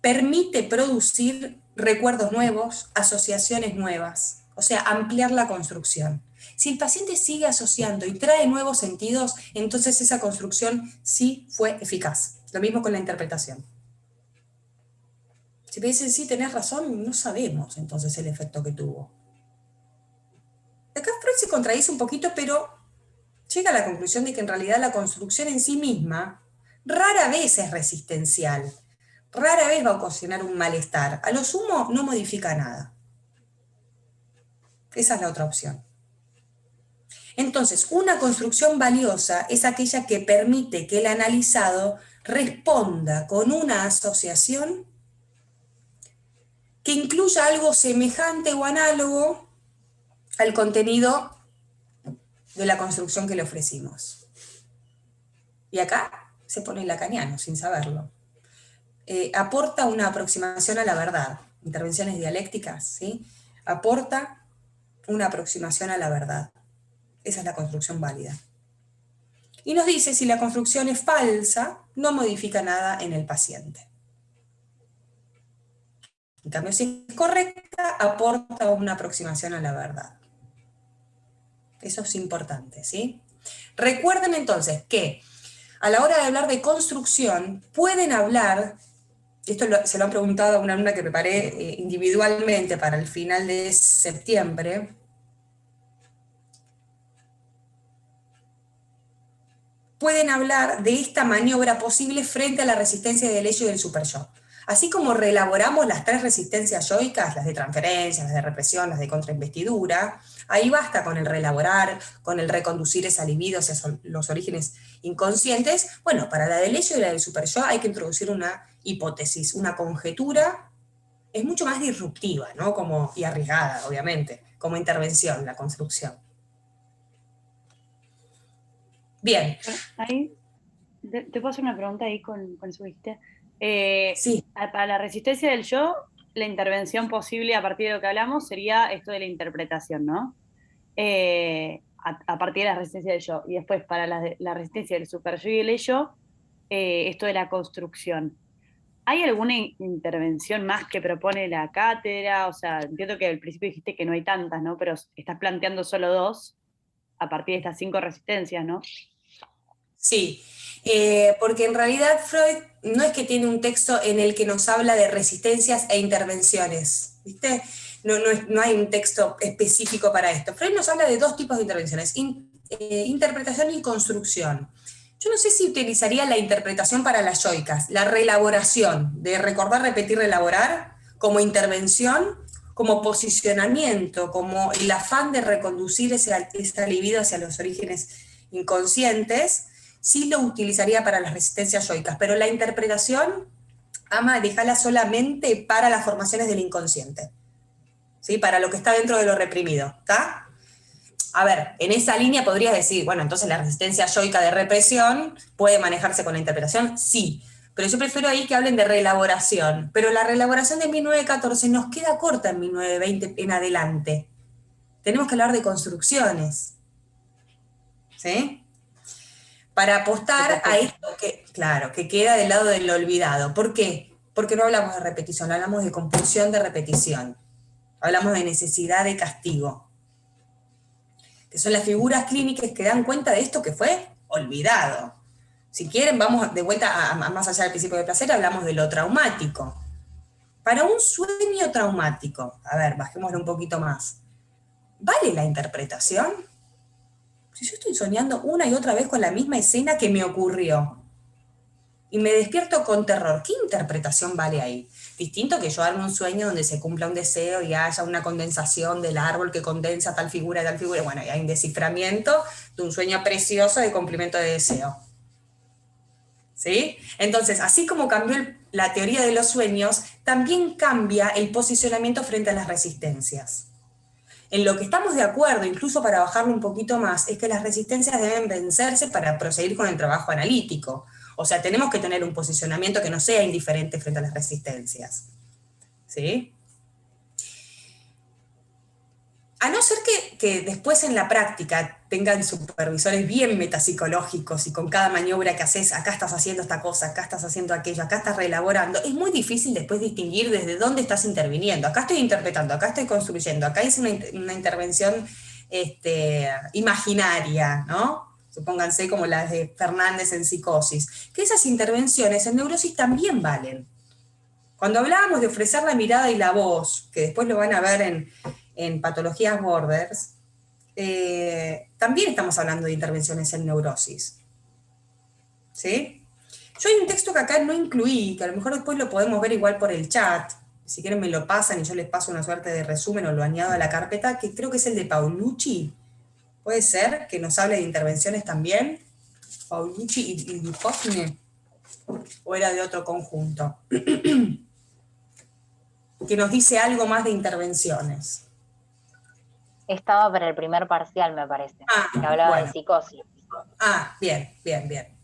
permite producir recuerdos nuevos, asociaciones nuevas, o sea, ampliar la construcción. Si el paciente sigue asociando y trae nuevos sentidos, entonces esa construcción sí fue eficaz. Lo mismo con la interpretación. Si me dicen, sí, tenés razón, no sabemos entonces el efecto que tuvo. Acá Freud se contradice un poquito, pero llega a la conclusión de que en realidad la construcción en sí misma rara vez es resistencial. rara vez va a ocasionar un malestar. A lo sumo no modifica nada. Esa es la otra opción. Entonces, una construcción valiosa es aquella que permite que el analizado responda con una asociación que incluya algo semejante o análogo al contenido de la construcción que le ofrecimos. Y acá se pone lacaniano, sin saberlo. Aporta una aproximación a la verdad, intervenciones dialécticas, ¿sí? Aporta una aproximación a la verdad. Esa es la construcción válida. Y nos dice, si la construcción es falsa, no modifica nada en el paciente. En cambio, si es correcta, aporta una aproximación a la verdad. Eso es importante, ¿sí? Recuerden entonces que a la hora de hablar de construcción, pueden hablar, esto se lo han preguntado a una alumna que preparé individualmente para el final de septiembre, pueden hablar de esta maniobra posible frente a la resistencia del ello y del superyo. Así como reelaboramos las 3 resistencias yoicas, las de transferencia, las de represión, las de contrainvestidura, ahí basta con el reelaborar, con el reconducir esa libido hacia los orígenes inconscientes. Bueno, para la del ello y la del superyo hay que introducir una hipótesis, una conjetura. Es mucho más disruptiva, ¿no? Y arriesgada, obviamente, como intervención, la construcción. Bien. Ahí, te puedo hacer una pregunta ahí con eso que dijiste. Sí. Para la resistencia del yo, la intervención posible a partir de lo que hablamos sería esto de la interpretación, ¿no? A partir de la resistencia del yo. Y después, para la resistencia del superyo y el ello, esto de la construcción. ¿Hay alguna intervención más que propone la cátedra? O sea, entiendo que al principio dijiste que no hay tantas, ¿no? Pero estás planteando solo 2 a partir de estas 5 resistencias, ¿no? Sí, porque en realidad Freud no es que tiene un texto en el que nos habla de resistencias e intervenciones, ¿viste? No hay un texto específico para esto. Freud nos habla de 2 tipos de intervenciones, interpretación y construcción. Yo no sé si utilizaría la interpretación para las yoicas, la reelaboración, de recordar, repetir, reelaborar, como intervención, como posicionamiento, como el afán de reconducir esa libido hacia los orígenes inconscientes. Sí lo utilizaría para las resistencias yoicas, pero la interpretación, dejarla solamente para las formaciones del inconsciente, ¿sí? Para lo que está dentro de lo reprimido, ¿está? A ver, en esa línea podrías decir, bueno, entonces la resistencia yoica de represión puede manejarse con la interpretación, sí, pero yo prefiero ahí que hablen de reelaboración, pero la reelaboración de 1914 nos queda corta en 1920 en adelante. Tenemos que hablar de construcciones, ¿sí? Para apostar a esto que, claro, que queda del lado del olvidado. ¿Por qué? Porque no hablamos de repetición, hablamos de compulsión de repetición. Hablamos de necesidad de castigo. Que son las figuras clínicas que dan cuenta de esto que fue olvidado. Si quieren, vamos de vuelta a más allá del principio de placer, hablamos de lo traumático. Para un sueño traumático, a ver, bajémoslo un poquito más, ¿vale la interpretación? Si yo estoy soñando una y otra vez con la misma escena que me ocurrió y me despierto con terror, ¿qué interpretación vale ahí? Distinto que yo arme un sueño donde se cumpla un deseo y haya una condensación del árbol que condensa tal figura, bueno, y hay un desciframiento de un sueño precioso de cumplimiento de deseo. ¿Sí? Entonces, así como cambió la teoría de los sueños, también cambia el posicionamiento frente a las resistencias. En lo que estamos de acuerdo, incluso para bajarlo un poquito más, es que las resistencias deben vencerse para proseguir con el trabajo analítico. O sea, tenemos que tener un posicionamiento que no sea indiferente frente a las resistencias. ¿Sí? A no ser que después en la práctica tengan supervisores bien metapsicológicos y con cada maniobra que haces, acá estás haciendo esta cosa, acá estás haciendo aquello, acá estás reelaborando, es muy difícil después distinguir desde dónde estás interviniendo. Acá estoy interpretando, acá estoy construyendo, acá hice una intervención imaginaria, ¿no? Supónganse como las de Fernández en Psicosis, que esas intervenciones en neurosis también valen. Cuando hablábamos de ofrecer la mirada y la voz, que después lo van a ver en patologías borders, también estamos hablando de intervenciones en neurosis. ¿Sí? Yo hay un texto que acá no incluí, que a lo mejor después lo podemos ver igual por el chat, si quieren me lo pasan y yo les paso una suerte de resumen o lo añado a la carpeta, que creo que es el de Paulucci, puede ser, que nos hable de intervenciones también, Paulucci y Duhovne, o era de otro conjunto, que nos dice algo más de intervenciones. Estaba para el primer parcial, me parece, que hablaba Bueno. de psicosis. Bien, bien, bien.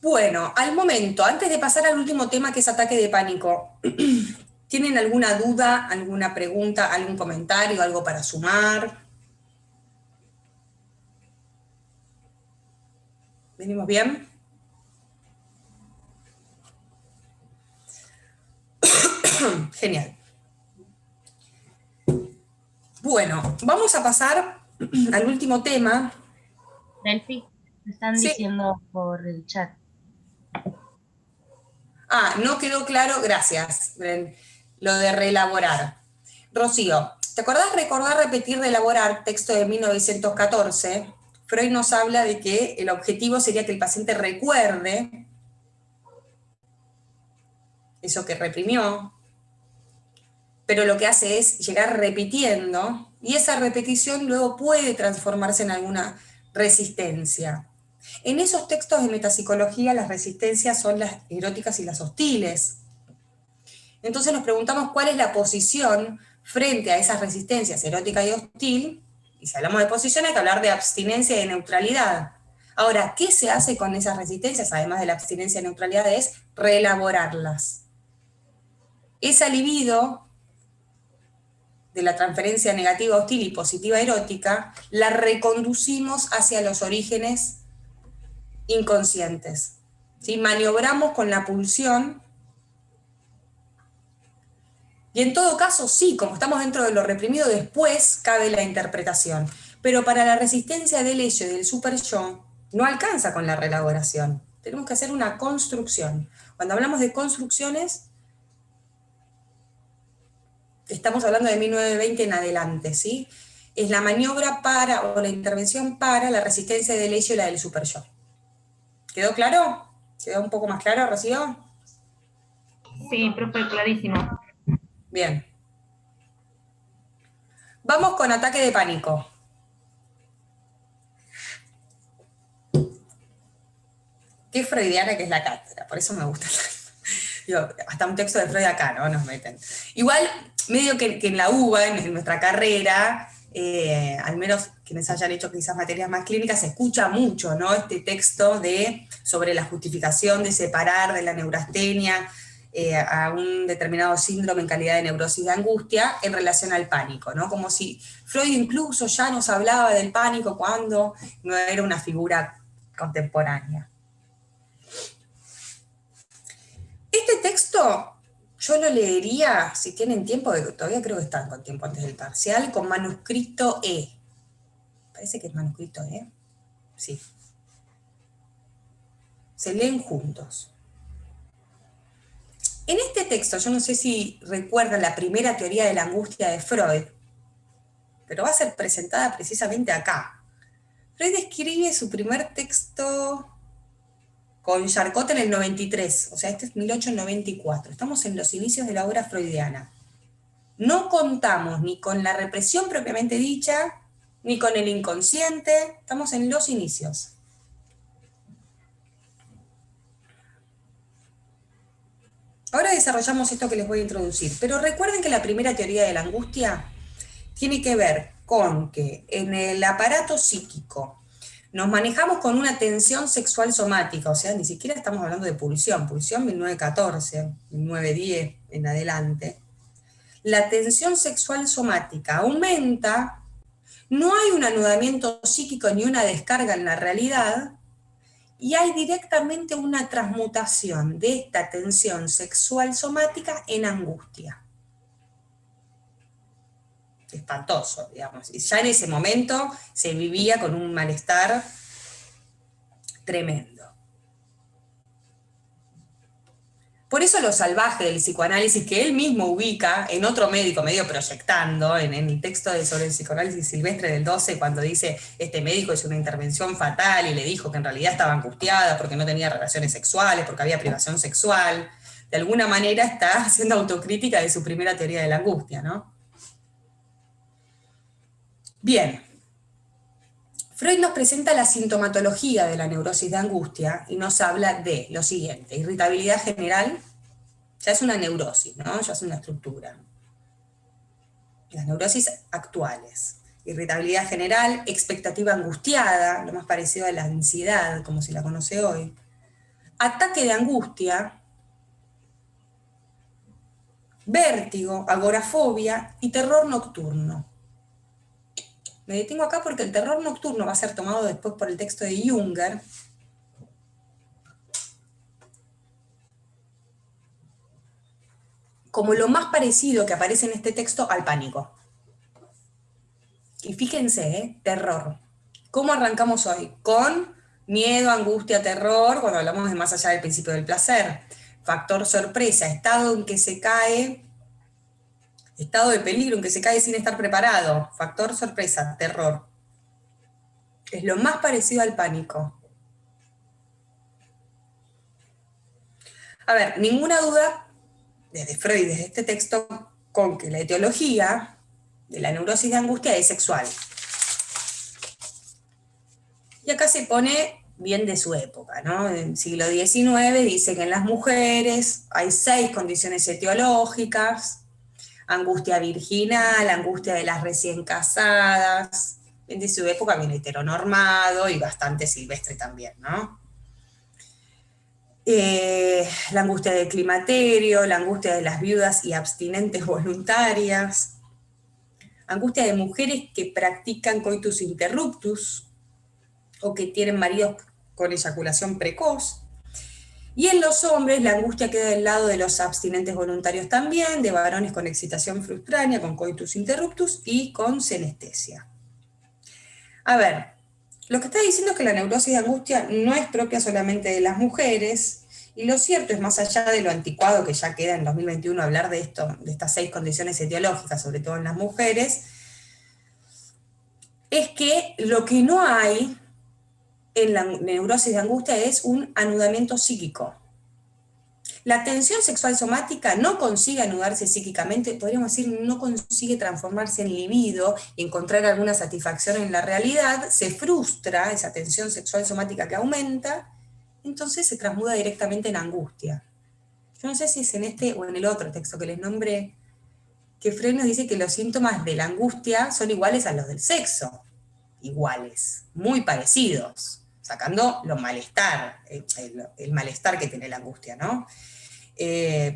Bueno, al momento, antes de pasar al último tema que es ataque de pánico, ¿tienen alguna duda, alguna pregunta, algún comentario, algo para sumar? ¿Venimos bien? Genial. Bueno, vamos a pasar al último tema. Delphi, me están Sí. diciendo por el chat. No quedó claro, gracias, Bren, lo de reelaborar. Rocío, ¿te acordás recordar, repetir, reelaborar, texto de 1914? Freud nos habla de que el objetivo sería que el paciente recuerde eso que reprimió, pero lo que hace es llegar repitiendo, y esa repetición luego puede transformarse en alguna resistencia. En esos textos de metapsicología las resistencias son las eróticas y las hostiles. Entonces nos preguntamos cuál es la posición frente a esas resistencias erótica y hostil, y si hablamos de posición hay que hablar de abstinencia y de neutralidad. Ahora, ¿qué se hace con esas resistencias, además de la abstinencia y neutralidad? Es reelaborarlas. Esa libido de la transferencia negativa hostil y positiva erótica, la reconducimos hacia los orígenes inconscientes. ¿Sí? Maniobramos con la pulsión. Y en todo caso, sí, como estamos dentro de lo reprimido, después cabe la interpretación. Pero para la resistencia del ello y del super yo, no alcanza con la reelaboración. Tenemos que hacer una construcción. Cuando hablamos de construcciones, estamos hablando de 1920 en adelante, ¿sí? Es la maniobra para, o la intervención para la resistencia del ello y la del super yo. ¿Quedó claro? ¿Quedó un poco más claro, Rocío? Sí, profe, clarísimo. Bien. Vamos con ataque de pánico. Qué freudiana que es la cátedra, por eso me gusta. Digo, hasta un texto de Freud acá, ¿no? Nos meten. Igual, medio que en la UBA, en nuestra carrera, al menos quienes hayan hecho quizás materias más clínicas, se escucha mucho, ¿no? Este texto sobre la justificación de separar de la neurastenia a un determinado síndrome en calidad de neurosis de angustia en relación al pánico, ¿no? Como si Freud incluso ya nos hablaba del pánico cuando no era una figura contemporánea. Este texto yo lo leería, si tienen tiempo, todavía creo que están con tiempo antes del parcial, con manuscrito E. Parece que es manuscrito E. Sí. Se leen juntos. En este texto, yo no sé si recuerdan la primera teoría de la angustia de Freud, pero va a ser presentada precisamente acá. Freud escribe su primer texto con Charcot en el 93, o sea, este es 1894. Estamos en los inicios de la obra freudiana. No contamos ni con la represión propiamente dicha, ni con el inconsciente, estamos en los inicios. Ahora desarrollamos esto que les voy a introducir, pero recuerden que la primera teoría de la angustia tiene que ver con que en el aparato psíquico nos manejamos con una tensión sexual somática, o sea, ni siquiera estamos hablando de pulsión 1914, 1910 en adelante. La tensión sexual somática aumenta, no hay un anudamiento psíquico ni una descarga en la realidad, y hay directamente una transmutación de esta tensión sexual somática en angustia. Espantoso, digamos. Y ya en ese momento se vivía con un malestar tremendo. Por eso lo salvaje del psicoanálisis, que él mismo ubica en otro médico, medio proyectando, en el texto sobre el psicoanálisis silvestre del 12, cuando dice, este médico hizo una intervención fatal y le dijo que en realidad estaba angustiada porque no tenía relaciones sexuales, porque había privación sexual. De alguna manera está haciendo autocrítica de su primera teoría de la angustia, ¿no? Bien. Freud nos presenta la sintomatología de la neurosis de angustia y nos habla de lo siguiente: irritabilidad general, ya es una neurosis, ¿no? Ya es una estructura. Las neurosis actuales: irritabilidad general, expectativa angustiada, lo más parecido a la ansiedad, como se la conoce hoy, ataque de angustia, vértigo, agorafobia y terror nocturno. Me detengo acá porque el terror nocturno va a ser tomado después por el texto de Junger. Como lo más parecido que aparece en este texto al pánico. Y fíjense, terror. ¿Cómo arrancamos hoy? Con miedo, angustia, terror, cuando hablamos de más allá del principio del placer. Factor sorpresa, estado en que se cae, estado de peligro en que se cae sin estar preparado. Factor sorpresa, terror. Es lo más parecido al pánico. A ver, ninguna duda, desde Freud, desde este texto, con que la etiología de la neurosis de angustia es sexual. Y acá se pone bien de su época, ¿no? En el siglo XIX dice que en las mujeres hay 6 condiciones etiológicas: angustia virginal, angustia de las recién casadas, bien de su época, bien heteronormado y bastante silvestre también, ¿no? La angustia del climaterio, la angustia de las viudas y abstinentes voluntarias, angustia de mujeres que practican coitus interruptus o que tienen maridos con eyaculación precoz. Y en los hombres la angustia queda del lado de los abstinentes voluntarios también, de varones con excitación frustránea, con coitus interruptus y con senestesia. A ver, lo que está diciendo es que la neurosis de angustia no es propia solamente de las mujeres, y lo cierto es, más allá de lo anticuado que ya queda en 2021 hablar de esto, de estas 6 condiciones etiológicas, sobre todo en las mujeres, es que lo que no hay en la neurosis de angustia es un anudamiento psíquico. La tensión sexual somática no consigue anudarse psíquicamente, podríamos decir, no consigue transformarse en libido y encontrar alguna satisfacción en la realidad, se frustra esa tensión sexual somática que aumenta, entonces se transmuda directamente en angustia. Yo no sé si es en este o en el otro texto que les nombré, que Freud nos dice que los síntomas de la angustia son iguales a los del sexo, iguales, muy parecidos, sacando lo malestar, el malestar que tiene la angustia, ¿no?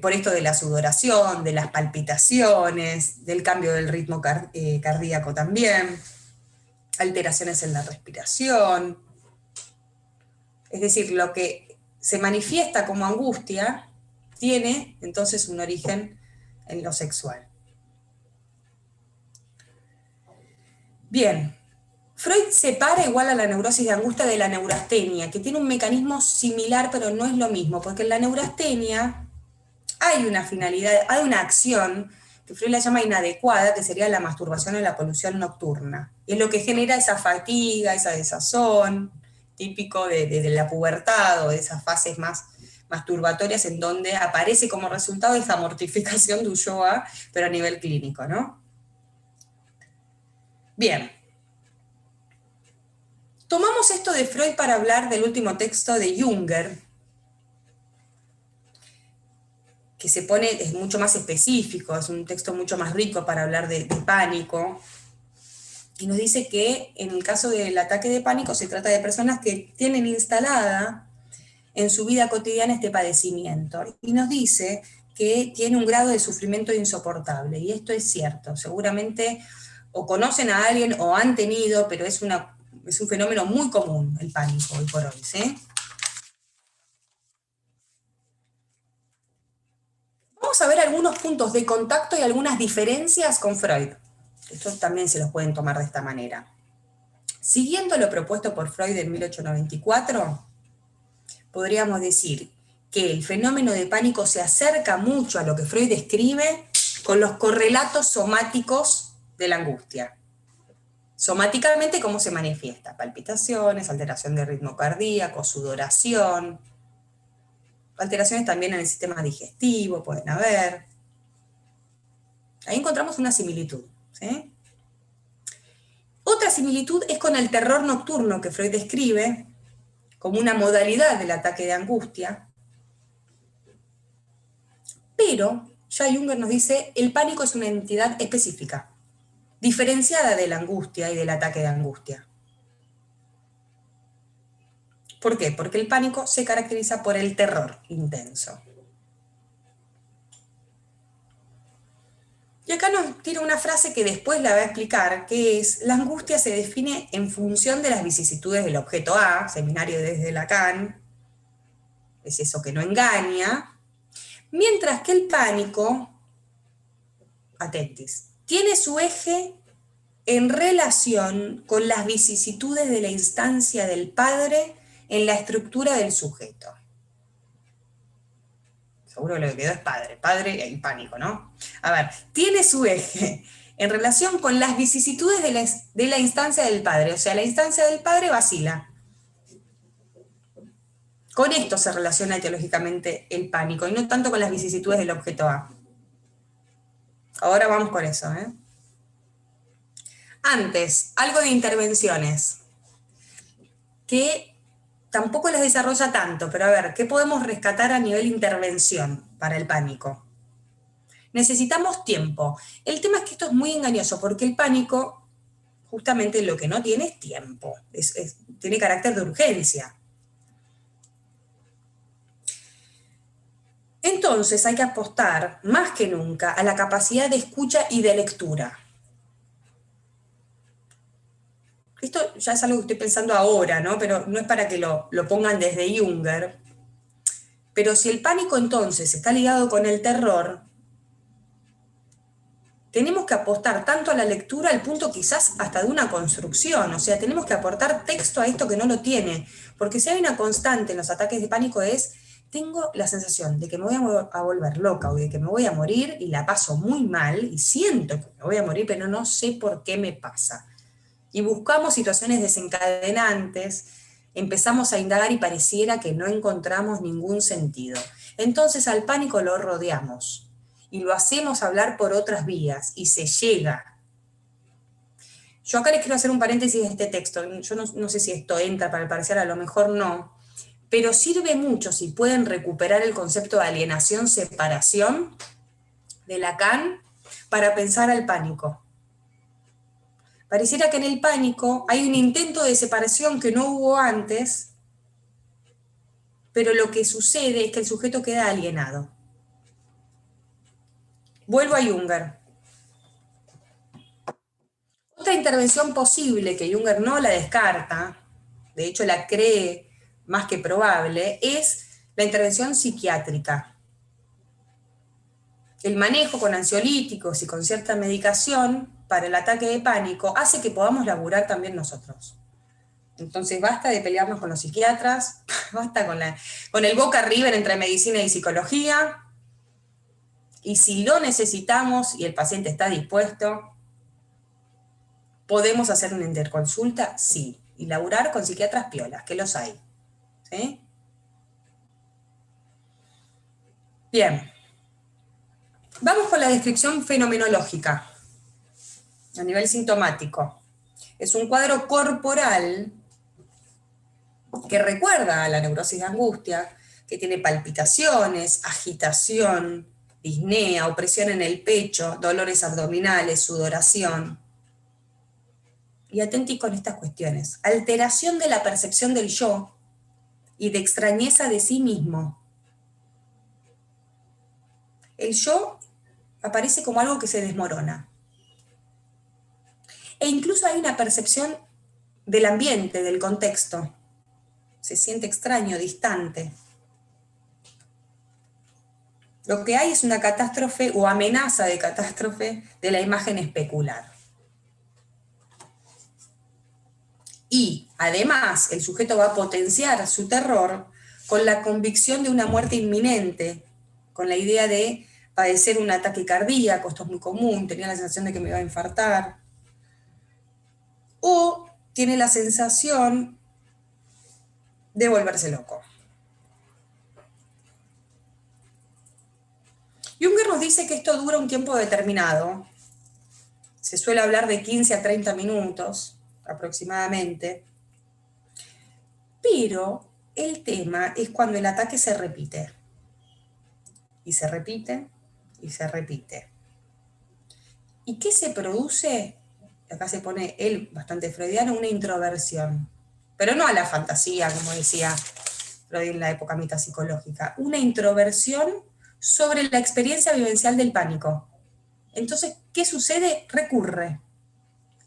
Por esto de la sudoración, de las palpitaciones, del cambio del ritmo cardíaco también, alteraciones en la respiración. Es decir, lo que se manifiesta como angustia tiene entonces un origen en lo sexual. Bien, Freud separa igual a la neurosis de angustia de la neurastenia, que tiene un mecanismo similar, pero no es lo mismo, porque en la neurastenia hay una finalidad, hay una acción que Freud la llama inadecuada, que sería la masturbación o la polución nocturna. Y es lo que genera esa fatiga, esa desazón, típico de la pubertad o de esas fases más masturbatorias en donde aparece como resultado esa mortificación de Ulloa, pero a nivel clínico, ¿no? Bien. Tomamos esto de Freud para hablar del último texto de Junger, que se pone, es mucho más específico, es un texto mucho más rico para hablar de pánico, y nos dice que en el caso del ataque de pánico se trata de personas que tienen instalada en su vida cotidiana este padecimiento, y nos dice que tiene un grado de sufrimiento insoportable, y esto es cierto, seguramente o conocen a alguien o han tenido, pero es un fenómeno muy común el pánico hoy por hoy, ¿sí? Vamos a ver algunos puntos de contacto y algunas diferencias con Freud. Estos también se los pueden tomar de esta manera. Siguiendo lo propuesto por Freud en 1894, podríamos decir que el fenómeno de pánico se acerca mucho a lo que Freud describe con los correlatos somáticos de la angustia. Somáticamente, ¿cómo se manifiesta? Palpitaciones, alteración de ritmo cardíaco, sudoración, alteraciones también en el sistema digestivo, pueden haber. Ahí encontramos una similitud, ¿sí? Otra similitud es con el terror nocturno que Freud describe como una modalidad del ataque de angustia, pero ya Junger nos dice, el pánico es una entidad específica, diferenciada de la angustia y del ataque de angustia. ¿Por qué? Porque el pánico se caracteriza por el terror intenso. Y acá nos tira una frase que después la va a explicar, que es, la angustia se define en función de las vicisitudes del objeto A, seminario desde Lacan, es eso que no engaña, mientras que el pánico, atentis, tiene su eje en relación con las vicisitudes de la instancia del padre en la estructura del sujeto. Seguro que lo que quedó es padre y pánico, ¿no? A ver, tiene su eje en relación con las vicisitudes de la instancia del padre, o sea, la instancia del padre vacila. Con esto se relaciona etiológicamente el pánico, y no tanto con las vicisitudes del objeto A. Ahora vamos con eso, ¿eh? Antes, algo de intervenciones, que tampoco las desarrolla tanto, pero a ver, ¿qué podemos rescatar a nivel intervención para el pánico? Necesitamos tiempo. El tema es que esto es muy engañoso, porque el pánico, justamente lo que no tiene es tiempo, tiene carácter de urgencia. Entonces hay que apostar, más que nunca, a la capacidad de escucha y de lectura. Esto ya es algo que estoy pensando ahora, ¿no? Pero no es para que lo pongan desde Junger. Pero si el pánico entonces está ligado con el terror, tenemos que apostar tanto a la lectura al punto quizás hasta de una construcción, o sea, tenemos que aportar texto a esto que no lo tiene, porque si hay una constante en los ataques de pánico es, tengo la sensación de que me voy a volver loca o de que me voy a morir y la paso muy mal y siento que me voy a morir, pero no sé por qué me pasa. Y buscamos situaciones desencadenantes, empezamos a indagar y pareciera que no encontramos ningún sentido. Entonces al pánico lo rodeamos y lo hacemos hablar por otras vías y se llega. Yo acá les quiero hacer un paréntesis de este texto. Yo no sé si esto entra para el parcial, a lo mejor no, pero sirve mucho si pueden recuperar el concepto de alienación-separación de Lacan para pensar al pánico. Pareciera que en el pánico hay un intento de separación que no hubo antes, pero lo que sucede es que el sujeto queda alienado. Vuelvo a Junger. Otra intervención posible, que Junger no la descarta, de hecho la cree más que probable, es la intervención psiquiátrica. El manejo con ansiolíticos y con cierta medicación para el ataque de pánico hace que podamos laburar también nosotros. Entonces basta de pelearnos con los psiquiatras, basta con el Boca River entre medicina y psicología, y si lo necesitamos y el paciente está dispuesto, ¿podemos hacer una interconsulta? Sí, y laburar con psiquiatras piolas, que los hay. ¿Sí? Bien. Vamos con la descripción fenomenológica, a nivel sintomático. Es un cuadro corporal que recuerda a la neurosis de angustia, que tiene palpitaciones, agitación, disnea, opresión en el pecho, dolores abdominales, sudoración. Y atentos con estas cuestiones. Alteración de la percepción del yo y de extrañeza de sí mismo. El yo aparece como algo que se desmorona. E incluso hay una percepción del ambiente, del contexto. Se siente extraño, distante. Lo que hay es una catástrofe o amenaza de catástrofe de la imagen especular. Y además el sujeto va a potenciar su terror con la convicción de una muerte inminente, con la idea de padecer un ataque cardíaco, esto es muy común, tenía la sensación de que me iba a infartar, o tiene la sensación de volverse loco. Junger nos dice que esto dura un tiempo determinado, se suele hablar de 15 a 30 minutos aproximadamente, pero el tema es cuando el ataque se repite, y se repite, y se repite. ¿Y qué se produce? Acá se pone él bastante freudiano, una introversión, pero no a la fantasía, como decía Freud en la época metapsicológica, una introversión sobre la experiencia vivencial del pánico. Entonces, ¿qué sucede? Recurre.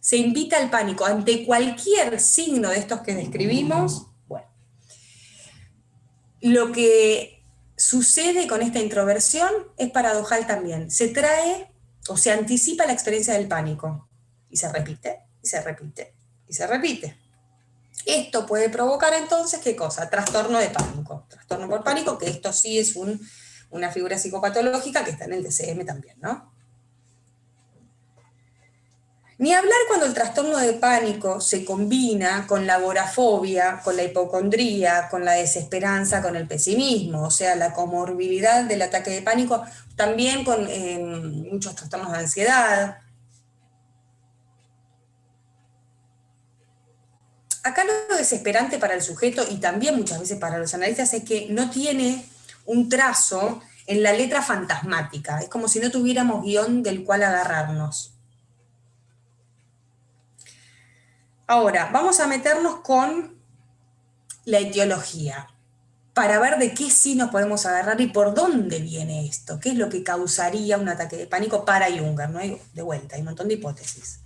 Se invita al pánico ante cualquier signo de estos que describimos. Bueno, lo que sucede con esta introversión es paradojal también. Se trae o se anticipa la experiencia del pánico. Y se repite, y se repite, y se repite. Esto puede provocar entonces, ¿qué cosa? Trastorno de pánico. Trastorno por pánico, que esto sí es una figura psicopatológica que está en el DSM también, ¿no? Ni hablar cuando el trastorno de pánico se combina con la agorafobia, con la hipocondría, con la desesperanza, con el pesimismo, o sea, la comorbilidad del ataque de pánico, también con muchos trastornos de ansiedad. Acá lo desesperante para el sujeto y también muchas veces para los analistas es que no tiene un trazo en la letra fantasmática, es como si no tuviéramos guión del cual agarrarnos. Ahora, vamos a meternos con la etiología, para ver de qué sí nos podemos agarrar y por dónde viene esto, qué es lo que causaría un ataque de pánico para Junger, ¿no? De vuelta, hay un montón de hipótesis.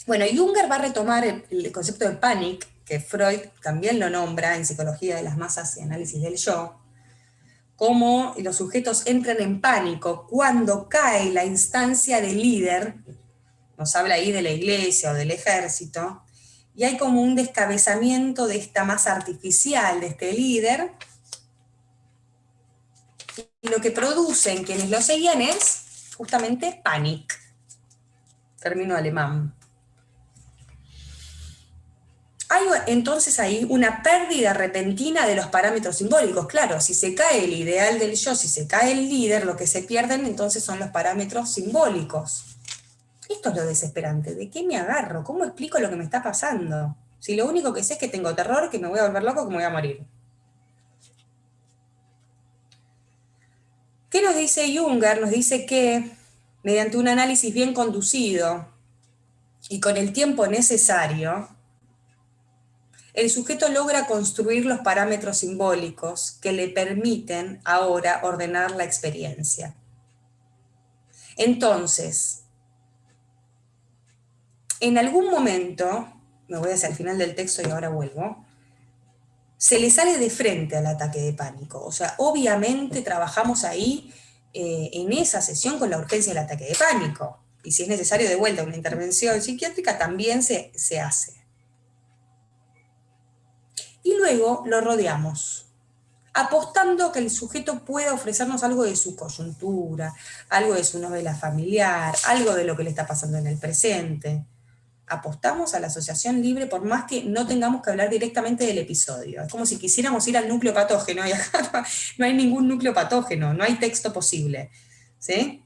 Bueno, Junger va a retomar el concepto de panic, que Freud también lo nombra en Psicología de las Masas y Análisis del Yo, cómo los sujetos entran en pánico cuando cae la instancia del líder, nos habla ahí de la iglesia o del ejército, y hay como un descabezamiento de esta masa artificial, de este líder, y lo que producen quienes lo seguían es justamente panic, término alemán. Hay entonces ahí una pérdida repentina de los parámetros simbólicos. Claro, si se cae el ideal del yo, si se cae el líder, lo que se pierden entonces son los parámetros simbólicos. Esto es lo desesperante. ¿De qué me agarro? ¿Cómo explico lo que me está pasando? Si lo único que sé es que tengo terror, que me voy a volver loco, que me voy a morir. ¿Qué nos dice Junger? Nos dice que mediante un análisis bien conducido y con el tiempo necesario, el sujeto logra construir los parámetros simbólicos que le permiten ahora ordenar la experiencia. Entonces, en algún momento, me voy hacia el final del texto y ahora vuelvo, se le sale de frente al ataque de pánico. O sea, obviamente trabajamos ahí en esa sesión con la urgencia del ataque de pánico. Y si es necesario de vuelta una intervención psiquiátrica, también se hace. Y luego lo rodeamos, apostando que el sujeto pueda ofrecernos algo de su coyuntura, algo de su novela familiar, algo de lo que le está pasando en el presente. Apostamos a la asociación libre por más que no tengamos que hablar directamente del episodio. Es como si quisiéramos ir al núcleo patógeno, y acá no hay ningún núcleo patógeno, no hay texto posible, ¿sí?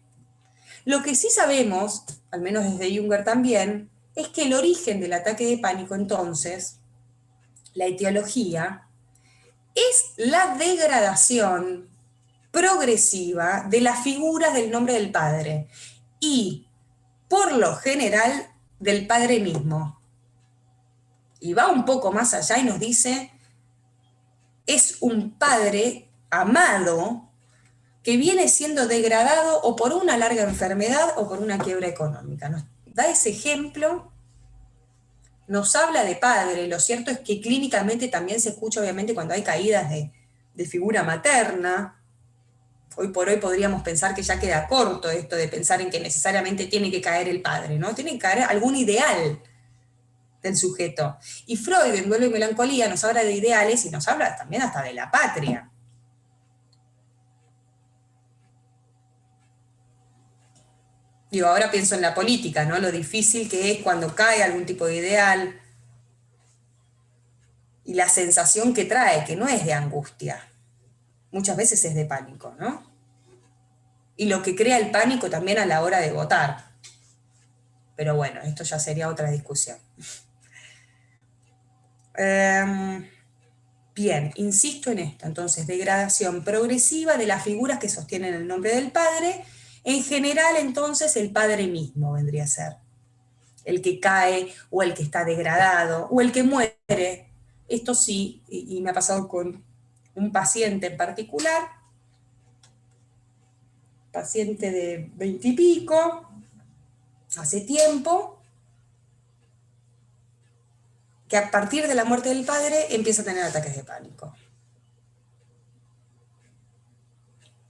Lo que sí sabemos, al menos desde Junger también, es que el origen del ataque de pánico entonces, la etiología, es la degradación progresiva de las figuras del nombre del padre y, por lo general, del padre mismo. Y va un poco más allá y nos dice, es un padre amado que viene siendo degradado o por una larga enfermedad o por una quiebra económica. Nos da ese ejemplo, nos habla de padre, lo cierto es que clínicamente también se escucha obviamente cuando hay caídas de figura materna. Hoy por hoy podríamos pensar que ya queda corto esto de pensar en que necesariamente tiene que caer el padre, ¿no? Tiene que caer algún ideal del sujeto. Y Freud, en Duelo y Melancolía, nos habla de ideales y nos habla también hasta de la patria. Digo, ahora pienso en la política, ¿no? Lo difícil que es cuando cae algún tipo de ideal y la sensación que trae, que no es de angustia, muchas veces es de pánico, ¿no? Y lo que crea el pánico también a la hora de votar. Pero bueno, esto ya sería otra discusión. Bien, insisto en esto, entonces, degradación progresiva de las figuras que sostienen el nombre del padre. En general, entonces, el padre mismo vendría a ser el que cae, o el que está degradado, o el que muere. Esto sí, y me ha pasado con un paciente en particular, paciente de 20 y pico, hace tiempo, que a partir de la muerte del padre empieza a tener ataques de pánico.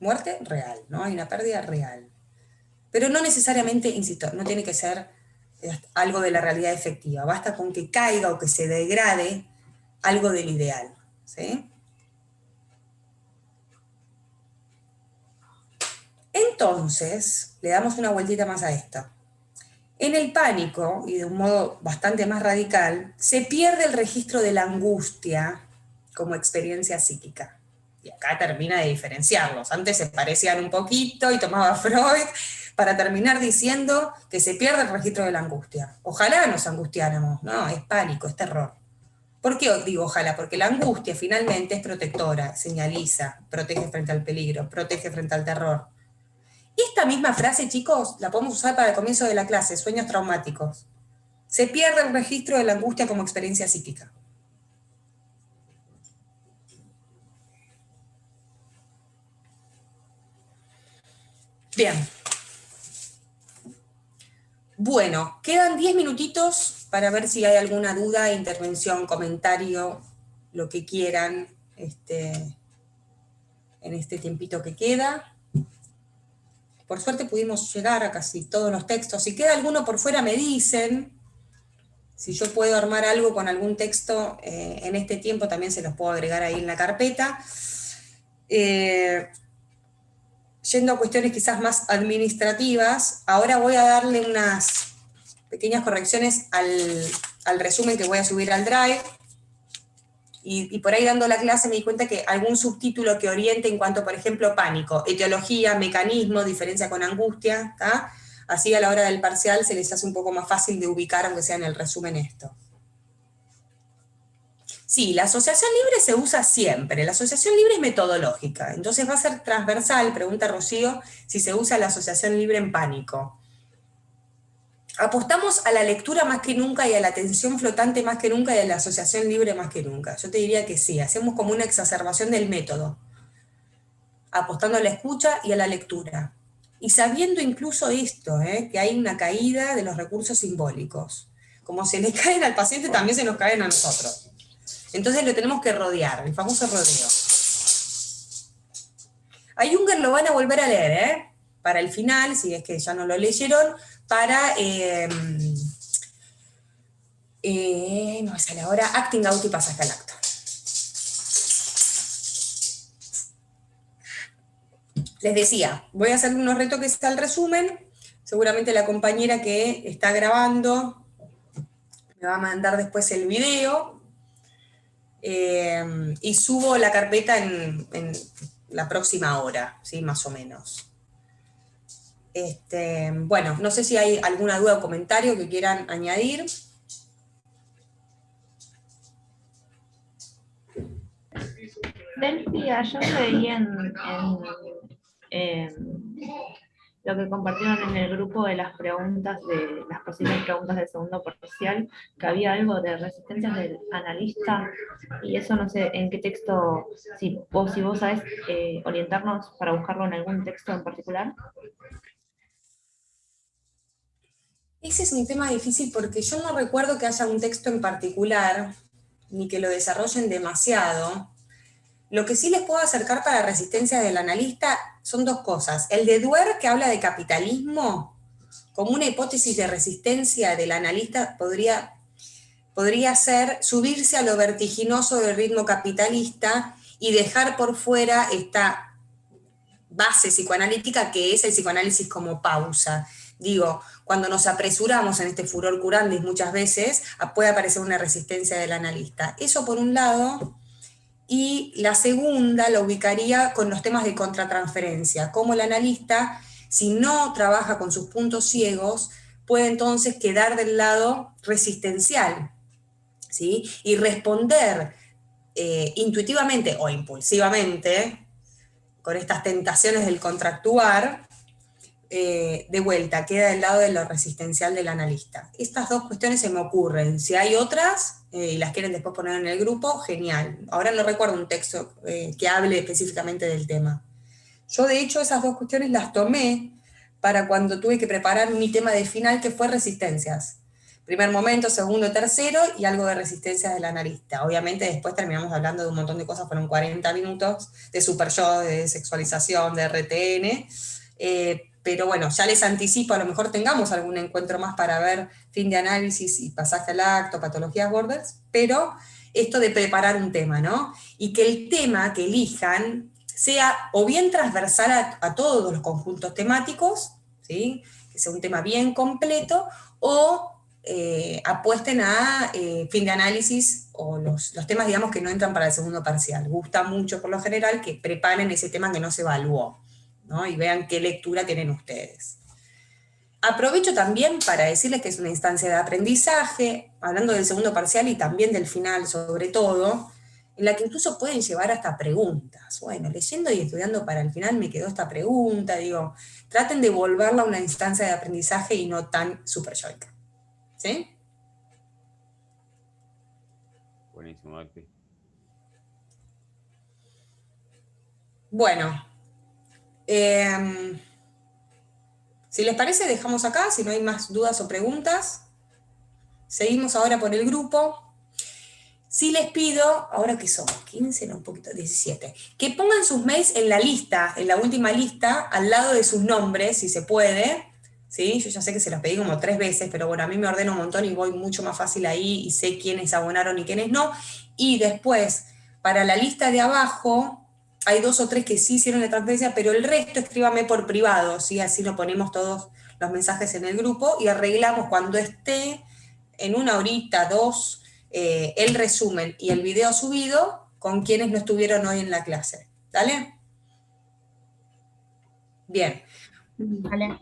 Muerte real, ¿no? Hay una pérdida real. Pero no necesariamente, insisto, no tiene que ser algo de la realidad efectiva. Basta con que caiga o que se degrade algo del ideal, ¿sí? Entonces, le damos una vueltita más a esto. En el pánico, y de un modo bastante más radical, se pierde el registro de la angustia como experiencia psíquica. Y acá termina de diferenciarlos. Antes se parecían un poquito y tomaba Freud para terminar diciendo que se pierde el registro de la angustia. Ojalá nos angustiáramos, no, es pánico, es terror. ¿Por qué digo ojalá? Porque la angustia finalmente es protectora, señaliza, protege frente al peligro, protege frente al terror. Esta misma frase, chicos, la podemos usar para el comienzo de la clase, sueños traumáticos. Se pierde el registro de la angustia como experiencia psíquica. Bien. Bueno, quedan 10 minutitos para ver si hay alguna duda, intervención, comentario, lo que quieran en este tiempito que queda. Por suerte pudimos llegar a casi todos los textos. Si queda alguno por fuera me dicen. Si yo puedo armar algo con algún texto en este tiempo, también se los puedo agregar ahí en la carpeta. Yendo a cuestiones quizás más administrativas, ahora voy a darle unas pequeñas correcciones al resumen que voy a subir al Drive. Y por ahí dando la clase me di cuenta que algún subtítulo que oriente en cuanto, por ejemplo, pánico, etiología, mecanismo, diferencia con angustia, ¿tá? Así a la hora del parcial se les hace un poco más fácil de ubicar, aunque sea en el resumen esto. Sí, la asociación libre se usa siempre, la asociación libre es metodológica, entonces va a ser transversal, pregunta Rocío, si se usa la asociación libre en pánico. Apostamos a la lectura más que nunca y a la atención flotante más que nunca y a la asociación libre más que nunca. Yo te diría que sí, hacemos como una exacerbación del método, apostando a la escucha y a la lectura. Y sabiendo incluso esto, que hay una caída de los recursos simbólicos. Como se le caen al paciente, también se nos caen a nosotros. Entonces lo tenemos que rodear, el famoso rodeo. A Junger lo van a volver a leer, para el final, si es que ya no lo leyeron, para, no me sale ahora, acting out y pasaje al acto. Les decía, voy a hacer unos retoques al resumen, seguramente la compañera que está grabando me va a mandar después el video, y subo la carpeta en la próxima hora, ¿sí? Más o menos. Bueno, no sé si hay alguna duda o comentario que quieran añadir. Delphi, ayer leí en lo que compartieron en el grupo de las preguntas, de las posibles preguntas del segundo parcial, que había algo de resistencias del analista, y eso no sé en qué texto, si vos sabés orientarnos para buscarlo en algún texto en particular. Ese es un tema difícil porque yo no recuerdo que haya un texto en particular, ni que lo desarrollen demasiado. Lo que sí les puedo acercar para resistencia del analista son dos cosas. El de Duer, que habla de capitalismo, como una hipótesis de resistencia del analista, podría podría ser subirse a lo vertiginoso del ritmo capitalista y dejar por fuera esta base psicoanalítica que es el psicoanálisis como pausa. Digo, cuando nos apresuramos en este furor curandis muchas veces, puede aparecer una resistencia del analista. Eso por un lado, y la segunda la ubicaría con los temas de contratransferencia, como el analista, si no trabaja con sus puntos ciegos, puede entonces quedar del lado resistencial, ¿sí? Y responder intuitivamente o impulsivamente, con estas tentaciones del contractuar, de vuelta, queda del lado de lo resistencial del analista. Estas dos cuestiones se me ocurren. Si hay otras y las quieren después poner en el grupo, genial. Ahora no recuerdo un texto que hable específicamente del tema. Yo, de hecho, esas dos cuestiones las tomé para cuando tuve que preparar mi tema de final, que fue resistencias. Primer momento, segundo, tercero, y algo de resistencias del analista. Obviamente después terminamos hablando de un montón de cosas, fueron 40 minutos, de super yo, de sexualización, de RTN, pero bueno, ya les anticipo, a lo mejor tengamos algún encuentro más para ver fin de análisis y pasaje al acto, patologías borders, pero esto de preparar un tema, ¿no? Y que el tema que elijan sea o bien transversal a todos los conjuntos temáticos, ¿sí? Que sea un tema bien completo, o apuesten a fin de análisis o los temas, digamos, que no entran para el segundo parcial. Gusta mucho, por lo general, que preparen ese tema que no se evaluó, ¿no? Y vean qué lectura tienen ustedes. Aprovecho también para decirles que es una instancia de aprendizaje, hablando del segundo parcial y también del final sobre todo, en la que incluso pueden llevar hasta preguntas. Bueno, leyendo y estudiando para el final me quedó esta pregunta, digo, traten de volverla a una instancia de aprendizaje y no tan super yoica. ¿Sí? Buenísimo, Acti. Bueno, si les parece, dejamos acá, si no hay más dudas o preguntas. Seguimos ahora por el grupo. Sí les pido, ahora que somos 15, no, un poquito, 17, que pongan sus mails en la lista, en la última lista, al lado de sus nombres, si se puede. ¿Sí? Yo ya sé que se los pedí como 3 veces, pero bueno, a mí me ordena un montón y voy mucho más fácil ahí y sé quiénes abonaron y quiénes no. Y después, para la lista de abajo, hay 2 o 3 que sí hicieron la transferencia, pero el resto escríbame por privado, ¿sí? Así lo ponemos todos los mensajes en el grupo y arreglamos cuando esté en 1 horita, 2, el resumen y el video subido con quienes no estuvieron hoy en la clase. ¿Dale? Bien. Vale.